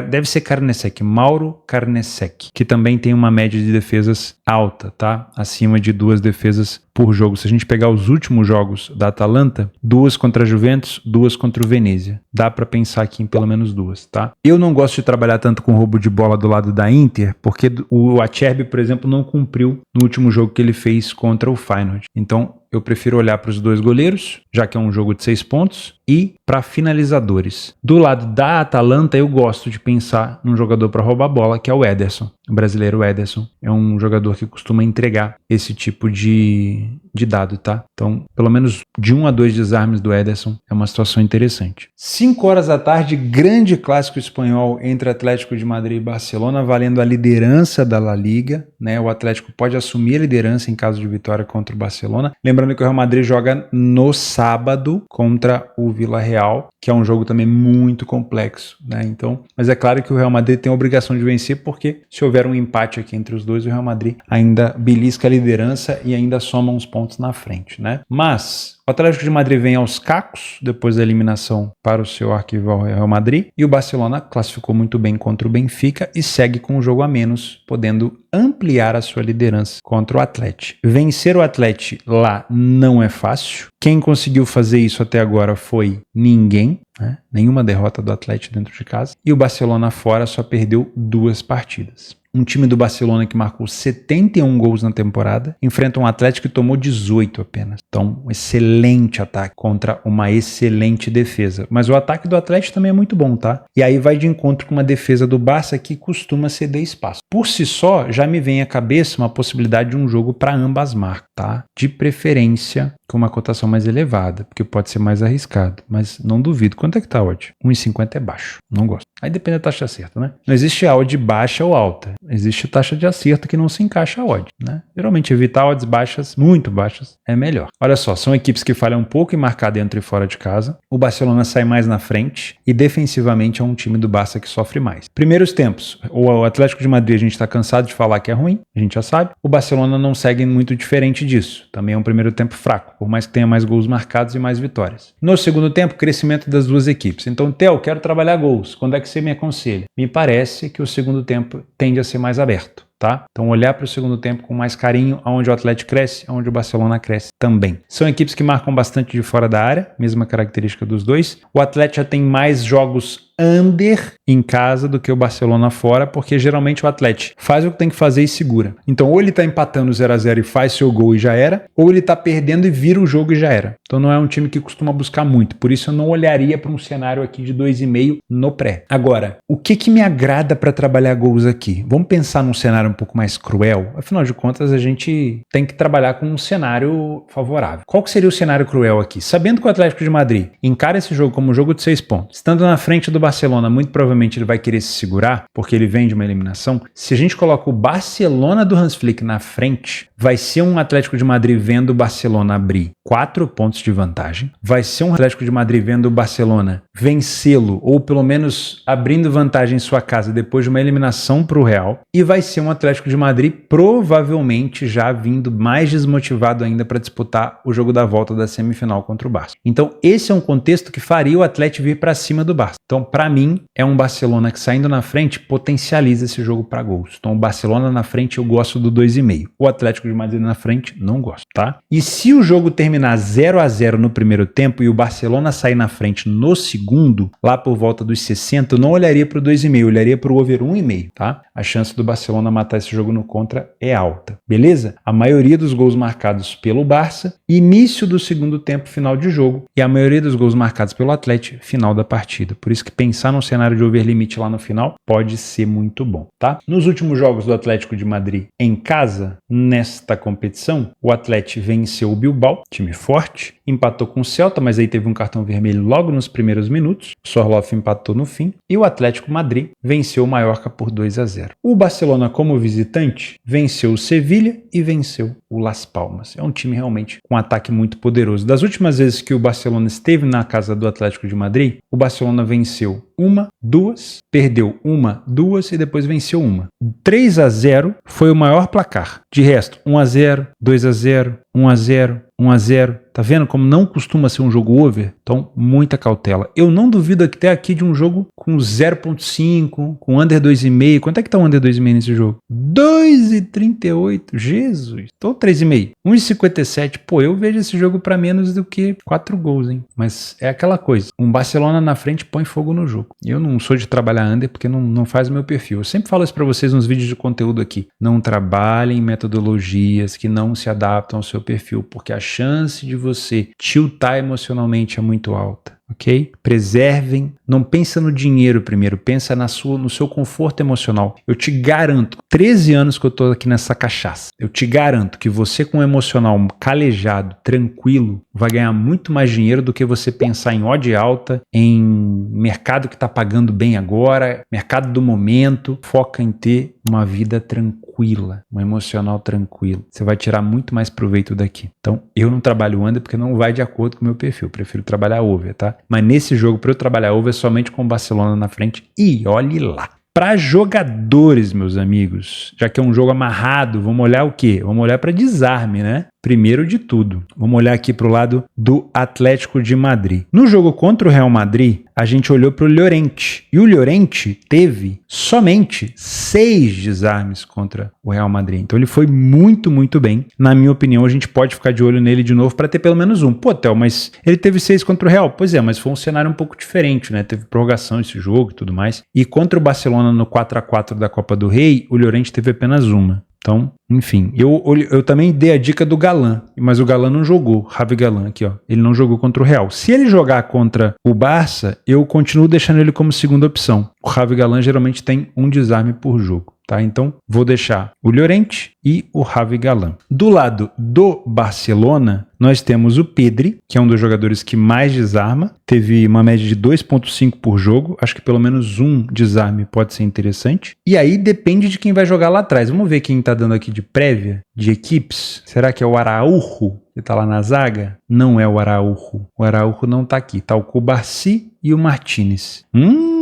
deve ser Carnesec, Mauro Carnesec, que também tem uma média de defesas alta, tá? Acima de 2 defesas por jogo. Se a gente pegar os últimos jogos da Atalanta, 2 contra a Juventus, 2 contra o Venezia. Dá para pensar aqui em pelo menos 2, tá? Eu não gosto de trabalhar tanto com roubo de bola do lado da Inter, porque o Acerbi, por exemplo, não cumpriu no último jogo que ele fez contra o Feyenoord. Então, eu prefiro olhar para os 2 goleiros, já que é um jogo de 6 pontos, e para finalizadores. Do lado da Atalanta, eu gosto de pensar num jogador para roubar a bola, que é o Ederson. O brasileiro Ederson é um jogador que costuma entregar esse tipo de dado, tá? Então, pelo menos de 1 a 2 desarmes do Ederson é uma situação interessante. 5 horas da tarde, grande clássico espanhol entre Atlético de Madrid e Barcelona, valendo a liderança da La Liga, né? O Atlético pode assumir a liderança em caso de vitória contra o Barcelona. Lembrando que o Real Madrid joga no sábado contra o Villarreal, que é um jogo também muito complexo, né? Então, mas é claro que o Real Madrid tem a obrigação de vencer, porque se houver um empate aqui entre os dois, o Real Madrid ainda belisca a liderança e ainda soma uns pontos na frente, né? Mas o Atlético de Madrid vem aos cacos depois da eliminação para o seu arquival Real Madrid, e o Barcelona classificou muito bem contra o Benfica e segue com um jogo a menos, podendo ampliar a sua liderança contra o Atlético. Vencer o Atlético lá não é fácil. Quem conseguiu fazer isso até agora foi ninguém, né? Nenhuma derrota do Atlético dentro de casa. E o Barcelona fora só perdeu 2 partidas. Um time do Barcelona que marcou 71 gols na temporada enfrenta um Atlético que tomou 18 apenas. Então, um excelente ataque contra uma excelente defesa. Mas o ataque do Atlético também é muito bom, tá? E aí vai de encontro com uma defesa do Barça que costuma ceder espaço. Por si só, já me vem à cabeça uma possibilidade de um jogo para ambas marcas, tá? De preferência com uma cotação mais elevada, porque pode ser mais arriscado, mas não duvido. Quanto é que tá a odd? 1,50 é baixo, não gosto. Aí depende da taxa certa, né? Não existe a odd baixa ou alta, existe taxa de acerto que não se encaixa a odd, né? Geralmente evitar odds baixas, muito baixas, é melhor. Olha só, são equipes que falham um pouco em marcar dentro e fora de casa, o Barcelona sai mais na frente e defensivamente é um time do Barça que sofre mais. Primeiros tempos, o Atlético de Madrid a gente está cansado de falar que é ruim, a gente já sabe, o Barcelona não segue muito diferente disso, também é um primeiro tempo fraco, por mais que tenha mais gols marcados e mais vitórias. No segundo tempo, crescimento das duas equipes. Então, Theo, quero trabalhar gols. Quando é que você me aconselha? Me parece que o segundo tempo tende a ser mais aberto, tá? Então, olhar para o segundo tempo com mais carinho, aonde o Atlético cresce, aonde o Barcelona cresce também. São equipes que marcam bastante de fora da área, mesma característica dos dois. O Atlético já tem mais jogos under em casa do que o Barcelona fora, porque geralmente o Atlético faz o que tem que fazer e segura. Então, ou ele tá empatando 0-0 e faz seu gol e já era, ou ele tá perdendo e vira o jogo e já era. Então, não é um time que costuma buscar muito. Por isso, eu não olharia para um cenário aqui de 2,5 no pré. Agora, o que me agrada para trabalhar gols aqui? Vamos pensar num cenário um pouco mais cruel? Afinal de contas, a gente tem que trabalhar com um cenário favorável. Qual que seria o cenário cruel aqui? Sabendo que o Atlético de Madrid encara esse jogo como um jogo de 6 pontos, estando na frente do Barcelona, muito provavelmente ele vai querer se segurar, porque ele vem de uma eliminação. Se a gente coloca o Barcelona do Hans Flick na frente, vai ser um Atlético de Madrid vendo o Barcelona abrir 4 pontos de vantagem, vai ser um Atlético de Madrid vendo o Barcelona vencê-lo, ou pelo menos abrindo vantagem em sua casa depois de uma eliminação para o Real, e vai ser um Atlético de Madrid provavelmente já vindo mais desmotivado ainda para disputar o jogo da volta da semifinal contra o Barça. Então esse é um contexto que faria o Atlético vir para cima do Barça. Então para mim é um Barcelona que saindo na frente potencializa esse jogo para gols. Então o Barcelona na frente eu gosto do 2,5. O Atlético de Madrid na frente não gosto, tá? E se o jogo terminar 0-0 no primeiro tempo e o Barcelona sair na frente no segundo, lá por volta dos 60, eu não olharia para o 2,5, eu olharia para o over 1,5, tá? A chance do Barcelona matar esse jogo no contra é alta, beleza? A maioria dos gols marcados pelo Barça, início do segundo tempo, final de jogo, e a maioria dos gols marcados pelo Atlético, final da partida. Por isso que pensar num cenário de over limite lá no final pode ser muito bom, tá? Nos últimos jogos do Atlético de Madrid em casa, nesta competição, o Atlético venceu o Bilbao, time forte, empatou com o Celta, mas aí teve um cartão vermelho logo nos primeiros minutos, o Sorloth empatou no fim, e o Atlético Madrid venceu o Mallorca por 2-0. O Barcelona, como visitante, venceu o Sevilha e venceu o Las Palmas. É um time realmente com um ataque muito poderoso. Das últimas vezes que o Barcelona esteve na casa do Atlético de Madrid, o Barcelona venceu 1, 2, perdeu 1, 2 e depois venceu 1. 3-0 foi o maior placar. De resto, 1-0, 2-0, 1-0, 1-0. Tá vendo como não costuma ser um jogo over? Então Então, muita cautela. Eu não duvido até aqui de um jogo com 0.5, com under 2,5. Quanto é que tá o under 2,5 nesse jogo? 2,38. Jesus. Então, 3,5. 1,57. Pô, eu vejo esse jogo para menos do que 4 gols, hein? Mas é aquela coisa. Um Barcelona na frente põe fogo no jogo. Eu não sou de trabalhar under porque não faz o meu perfil. Eu sempre falo isso para vocês nos vídeos de conteúdo aqui. Não trabalhem em metodologias que não se adaptam ao seu perfil, porque a chance de você tiltar emocionalmente é muito alta. Ok? Preservem, não pensa no dinheiro primeiro, pensa no seu conforto emocional. Eu te garanto, 13 anos que eu tô aqui nessa cachaça, eu te garanto que você com um emocional calejado, tranquilo, vai ganhar muito mais dinheiro do que você pensar em odd alta, em mercado que tá pagando bem agora, mercado do momento. Foca em ter uma vida tranquila, um emocional tranquilo. Você vai tirar muito mais proveito daqui. Então, eu não trabalho under porque não vai de acordo com o meu perfil. Eu prefiro trabalhar over, tá? Mas nesse jogo, para eu trabalhar over, é somente com o Barcelona na frente. E olhe lá. Para jogadores, meus amigos, já que é um jogo amarrado, vamos olhar o quê? Vamos olhar para desarme, né? Primeiro de tudo, vamos olhar aqui para o lado do Atlético de Madrid. No jogo contra o Real Madrid, a gente olhou para o Llorente. E o Llorente teve somente 6 desarmes contra o Real Madrid. Então ele foi muito, muito bem. Na minha opinião, a gente pode ficar de olho nele de novo para ter pelo menos um. Pô, Theo, mas ele teve 6 contra o Real? Pois é, mas foi um cenário um pouco diferente, né? Teve prorrogação esse jogo e tudo mais. E contra o Barcelona no 4-4 da Copa do Rei, o Llorente teve apenas uma. Então, enfim, eu também dei a dica do Galán, mas o Galán não jogou, Javi Galán aqui, ó, ele não jogou contra o Real. Se ele jogar contra o Barça, eu continuo deixando ele como segunda opção. O Javi Galán geralmente tem um desarme por jogo. Tá? Então, vou deixar o Llorente e o Javi Galán. Do lado do Barcelona, nós temos o Pedri, que é um dos jogadores que mais desarma. Teve uma média de 2,5 por jogo. Acho que pelo menos um desarme pode ser interessante. E aí depende de quem vai jogar lá atrás. Vamos ver quem tá dando aqui de prévia, de equipes. Será que é o Araujo, que tá lá na zaga? Não é o Araujo. O Araujo não tá aqui. Tá o Cubarsí e o Martínez.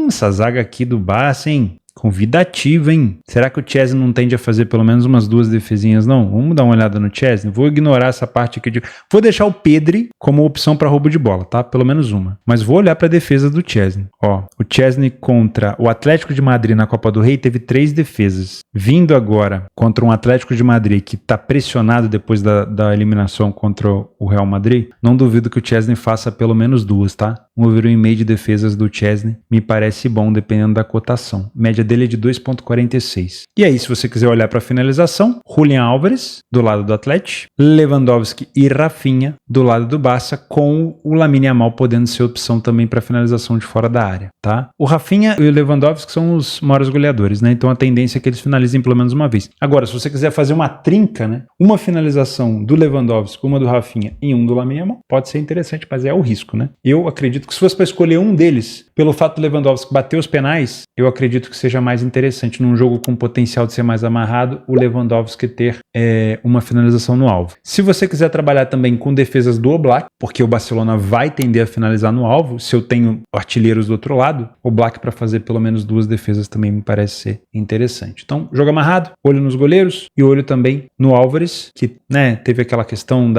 Essa zaga aqui do Barça, hein? Convidativa, hein? Será que o Chesney não tende a fazer pelo menos umas 2 defesinhas, não? Vamos dar uma olhada no Chesney. Vou ignorar essa parte aqui. Vou deixar o Pedri como opção para roubo de bola, tá? Pelo menos uma. Mas vou olhar para a defesa do Chesney. Ó, o Chesney contra o Atlético de Madrid na Copa do Rei teve 3 defesas. Vindo agora contra um Atlético de Madrid que tá pressionado depois da eliminação contra o Real Madrid, não duvido que o Chesney faça pelo menos 2, tá? 1,5 de defesas do Chesney me parece bom, dependendo da cotação. Média dele é de 2,46. E aí, se você quiser olhar para a finalização, Julián Álvares, do lado do Atlético, Lewandowski e Rafinha, do lado do Barça, com o Lamine Yamal podendo ser opção também para finalização de fora da área, tá? O Rafinha e o Lewandowski são os maiores goleadores, né? Então a tendência é que eles finalizem pelo menos uma vez. Agora, se você quiser fazer uma trinca, né? Uma finalização do Lewandowski, uma do Rafinha e um do Lamine Yamal, pode ser interessante, mas é o risco, né? Eu acredito que se fosse para escolher um deles, pelo fato do Lewandowski bater os penais, eu acredito que seja mais interessante num jogo com potencial de ser mais amarrado, o Lewandowski ter uma finalização no alvo. Se você quiser trabalhar também com defesas do Oblak, porque o Barcelona vai tender a finalizar no alvo, se eu tenho artilheiros do outro lado, o Oblak para fazer pelo menos 2 defesas também me parece ser interessante. Então, jogo amarrado, olho nos goleiros e olho também no Álvares, que, né, teve aquela questão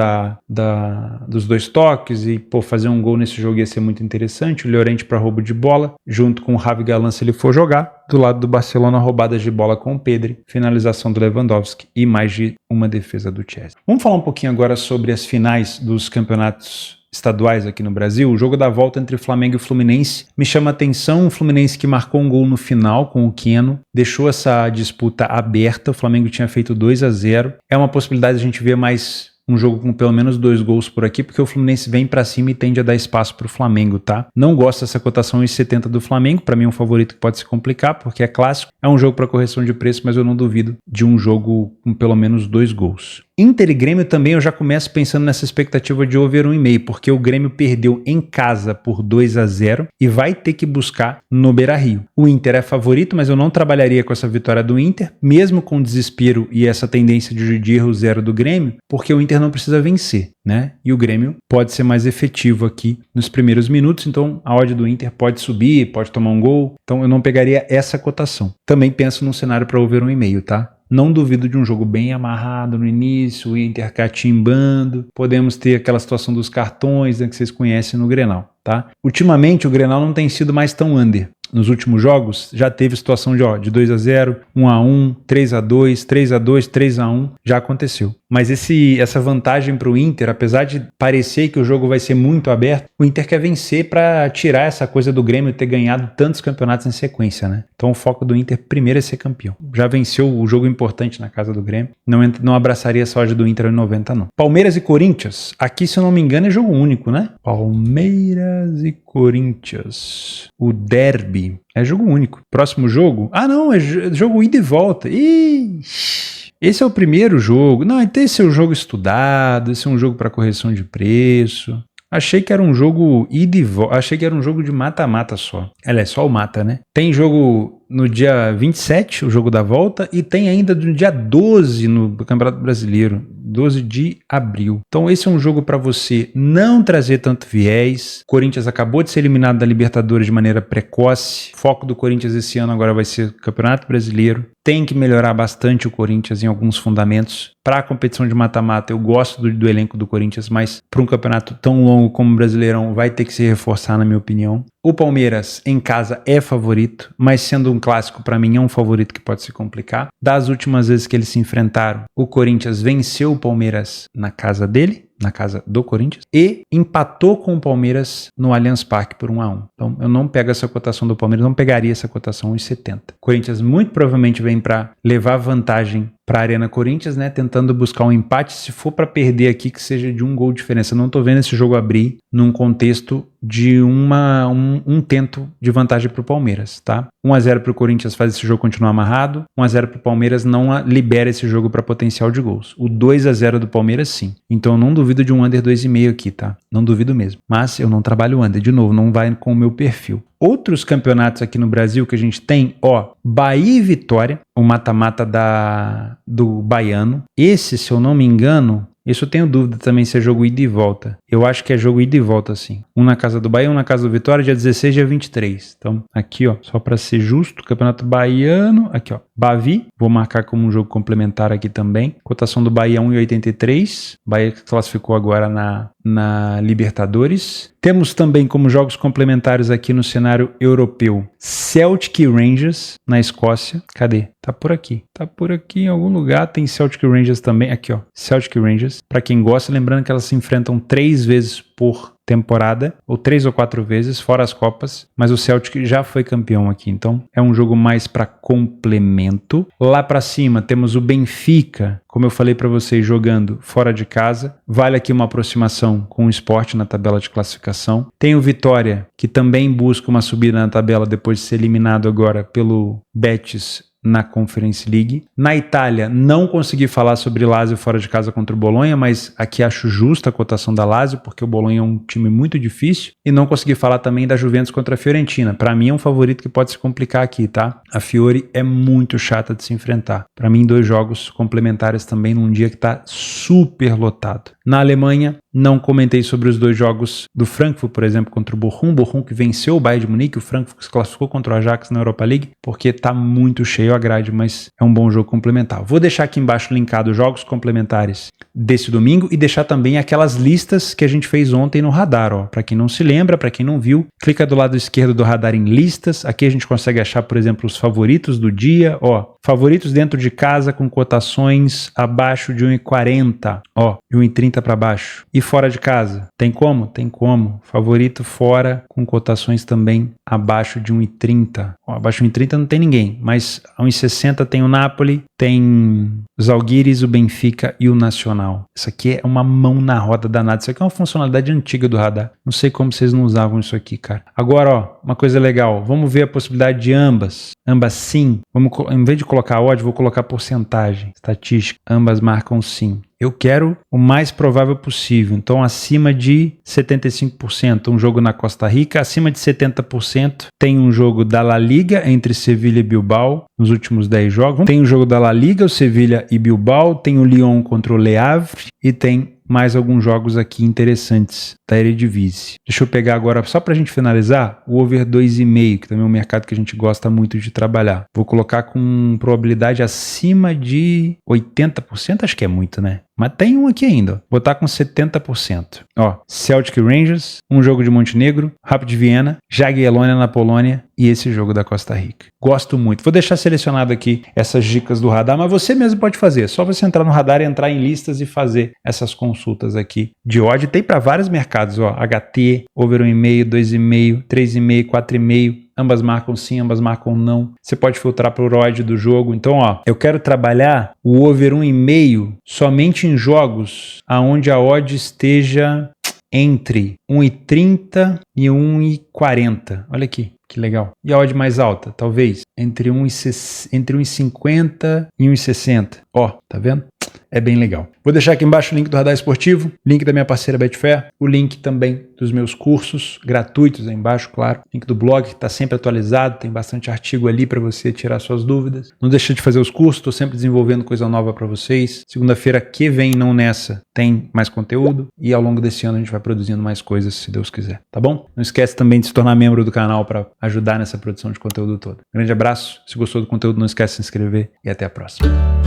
dos 2 toques e, fazer um gol nesse jogo ia ser muito interessante. O Llorente para roubo de bola, junto com o Javi Galán se ele for jogar. Do lado do Barcelona, roubadas de bola com o Pedri, finalização do Lewandowski e mais de uma defesa do Chesney. Vamos falar um pouquinho agora sobre as finais dos campeonatos estaduais aqui no Brasil. O jogo da volta entre Flamengo e Fluminense me chama a atenção. O Fluminense que marcou um gol no final com o Keno, deixou essa disputa aberta. O Flamengo tinha feito 2-0. É uma possibilidade de a gente ver mais um jogo com pelo menos 2 gols por aqui, porque o Fluminense vem pra cima e tende a dar espaço pro Flamengo, tá? Não gosto dessa cotação em 70 do Flamengo, pra mim é um favorito que pode se complicar, porque é clássico, é um jogo para correção de preço, mas eu não duvido de um jogo com pelo menos 2 gols. Inter e Grêmio também eu já começo pensando nessa expectativa de over 1,5, porque o Grêmio perdeu em casa por 2-0 e vai ter que buscar no Beira-Rio. O Inter é favorito, mas eu não trabalharia com essa vitória do Inter, mesmo com desespero e essa tendência de erro zero do Grêmio, porque o Inter não precisa vencer, né? E o Grêmio pode ser mais efetivo aqui nos primeiros minutos, então a odd do Inter pode subir, pode tomar um gol, então eu não pegaria essa cotação. Também penso num cenário para over 1,5, tá? não duvido de um jogo bem amarrado no início, o Inter catimbando, podemos ter aquela situação dos cartões, né, que vocês conhecem no Grenal, tá? Ultimamente o Grenal não tem sido mais tão under. Nos últimos jogos já teve situação de 2-0, 1-1, 3-2, 3-2, 3-1, já aconteceu. Mas essa vantagem para o Inter, apesar de parecer que o jogo vai ser muito aberto, o Inter quer vencer para tirar essa coisa do Grêmio ter ganhado tantos campeonatos em sequência, né? Então o foco do Inter primeiro é ser campeão. Já venceu o jogo importante na casa do Grêmio, não abraçaria a soja do Inter em 90 não. Palmeiras e Corinthians, aqui se eu não me engano é jogo único, né? Palmeiras e Corinthians, o derby, é jogo único. Próximo jogo, não, é jogo ida e volta. Esse é o primeiro jogo. Não, então esse é um jogo estudado, esse é um jogo para correção de preço. Achei que era um jogo ida e volta, achei que era um jogo de mata-mata só. Ela é só o mata, né? Tem jogo no dia 27, o jogo da volta, e tem ainda no dia 12 no Campeonato Brasileiro, 12 de abril. Então esse é um jogo para você não trazer tanto viés. O Corinthians acabou de ser eliminado da Libertadores de maneira precoce. O foco do Corinthians esse ano agora vai ser o Campeonato Brasileiro. Tem que melhorar bastante o Corinthians em alguns fundamentos. Para a competição de mata-mata, eu gosto do elenco do Corinthians, mas para um campeonato tão longo como o Brasileirão, vai ter que se reforçar, na minha opinião. O Palmeiras, em casa, é favorito, mas sendo um clássico, para mim, é um favorito que pode se complicar. Das últimas vezes que eles se enfrentaram, o Corinthians venceu o Palmeiras na casa dele, na casa do Corinthians, e empatou com o Palmeiras no Allianz Parque por 1-1. Então eu não pego essa cotação do Palmeiras, não pegaria essa cotação 1,70. O Corinthians muito provavelmente vem para levar vantagem para a Arena Corinthians, né, tentando buscar um empate, se for para perder aqui, que seja de um gol de diferença. Eu não estou vendo esse jogo abrir num contexto de um tento de vantagem para o Palmeiras, tá? 1-0 para o Corinthians faz esse jogo continuar amarrado, 1-0 para o Palmeiras não libera esse jogo para potencial de gols. O 2-0 do Palmeiras, sim. Então eu não duvido de um under 2,5 aqui, tá? Não duvido mesmo. Mas eu não trabalho under, de novo, não vai com o meu perfil. Outros campeonatos aqui no Brasil que a gente tem, Bahia e Vitória, o mata-mata do Baiano. Esse, se eu não me engano, isso eu tenho dúvida também se é jogo ida e volta. Eu acho que é jogo ida e volta, sim. Um na casa do Bahia, um na casa do Vitória, dia 16 e dia 23. Então, aqui, só para ser justo, Campeonato Baiano, aqui, Bavi, vou marcar como um jogo complementar aqui também. Cotação do Bahia 1,83. Bahia que classificou agora na Libertadores. Temos também como jogos complementares aqui no cenário europeu, Celtic e Rangers na Escócia. Cadê? Tá por aqui. Tá por aqui em algum lugar. Tem Celtic e Rangers também. Aqui, Celtic e Rangers. Para quem gosta, lembrando que elas se enfrentam 3 vezes por temporada, ou 3 ou 4 vezes, fora as Copas, mas o Celtic já foi campeão aqui, então é um jogo mais para complemento. Lá para cima temos o Benfica, como eu falei para vocês, jogando fora de casa, vale aqui uma aproximação com o Sport na tabela de classificação. Tem o Vitória, que também busca uma subida na tabela depois de ser eliminado agora pelo Betis na Conference League. Na Itália, não consegui falar sobre Lazio fora de casa contra o Bolonha, mas aqui acho justa a cotação da Lazio, porque o Bolonha é um time muito difícil. E não consegui falar também da Juventus contra a Fiorentina. Para mim é um favorito que pode se complicar aqui, tá? A Fiore é muito chata de se enfrentar. Para mim, 2 jogos complementares também num dia que tá super lotado. Na Alemanha, não comentei sobre os 2 jogos do Frankfurt, por exemplo, contra o Bochum que venceu o Bayern de Munique, o Frankfurt se classificou contra o Ajax na Europa League, porque tá muito cheio a grade, mas é um bom jogo complementar. Vou deixar aqui embaixo linkado os jogos complementares desse domingo e deixar também aquelas listas que a gente fez ontem no radar, para quem não se lembra, para quem não viu, clica do lado esquerdo do radar em listas, aqui a gente consegue achar, por exemplo, os favoritos do dia, favoritos dentro de casa com cotações abaixo de 1,40, e 1,30 para baixo. E fora de casa, tem como? Tem como. Favorito fora com cotações também abaixo de 1,30. Abaixo de 1,30 não tem ninguém, mas a 1,60 tem o Napoli, tem os Zalgiris, o Benfica e o Nacional. Isso aqui é uma mão na roda danada. Isso aqui é uma funcionalidade antiga do radar. Não sei como vocês não usavam isso aqui, cara. Agora, uma coisa legal. Vamos ver a possibilidade de ambas. Ambas sim. Em vez de colocar odd, vou colocar porcentagem. Estatística. Ambas marcam sim. Eu quero o mais provável possível. Então, acima de 75%, um jogo na Costa Rica. Acima de 70%, tem um jogo da La Liga entre Sevilha e Bilbao nos últimos 10 jogos. Tem um jogo da La Liga, o Sevilha e Bilbao. Tem o Lyon contra o Le Havre. E tem mais alguns jogos aqui interessantes da Eredivisie. Deixa eu pegar agora, só pra gente finalizar, o over 2,5, que também é um mercado que a gente gosta muito de trabalhar. Vou colocar com probabilidade acima de 80%, acho que é muito, né? Mas tem um aqui ainda, ó. Vou botar com 70%. Ó, Celtic Rangers, um jogo de Montenegro, Rapid Viena, Jagiellonia na Polônia e esse jogo da Costa Rica. Gosto muito. Vou deixar selecionado aqui essas dicas do radar, mas você mesmo pode fazer. É só você entrar no radar, entrar em listas e fazer essas consultas aqui de odd. Tem para vários mercados, ó, HT, over 1,5, 2,5, 3,5, 4,5. Ambas marcam sim, ambas marcam não. Você pode filtrar para o odd do jogo. Então, ó, eu quero trabalhar o over 1,5 somente em jogos aonde a odd esteja entre 1,30 e 1,40. Olha aqui, que legal. E a odd mais alta, talvez, entre 1,50 e 1,60. Ó, tá vendo? É bem legal. Vou deixar aqui embaixo o link do Radar Esportivo, link da minha parceira Betfair, o link também dos meus cursos gratuitos aí embaixo, claro. Link do blog que está sempre atualizado, tem bastante artigo ali para você tirar suas dúvidas. Não deixa de fazer os cursos, estou sempre desenvolvendo coisa nova para vocês. Segunda-feira que vem, não nessa, tem mais conteúdo e ao longo desse ano a gente vai produzindo mais coisas, se Deus quiser, tá bom? Não esquece também de se tornar membro do canal para ajudar nessa produção de conteúdo todo. Grande abraço, se gostou do conteúdo não esquece de se inscrever e até a próxima.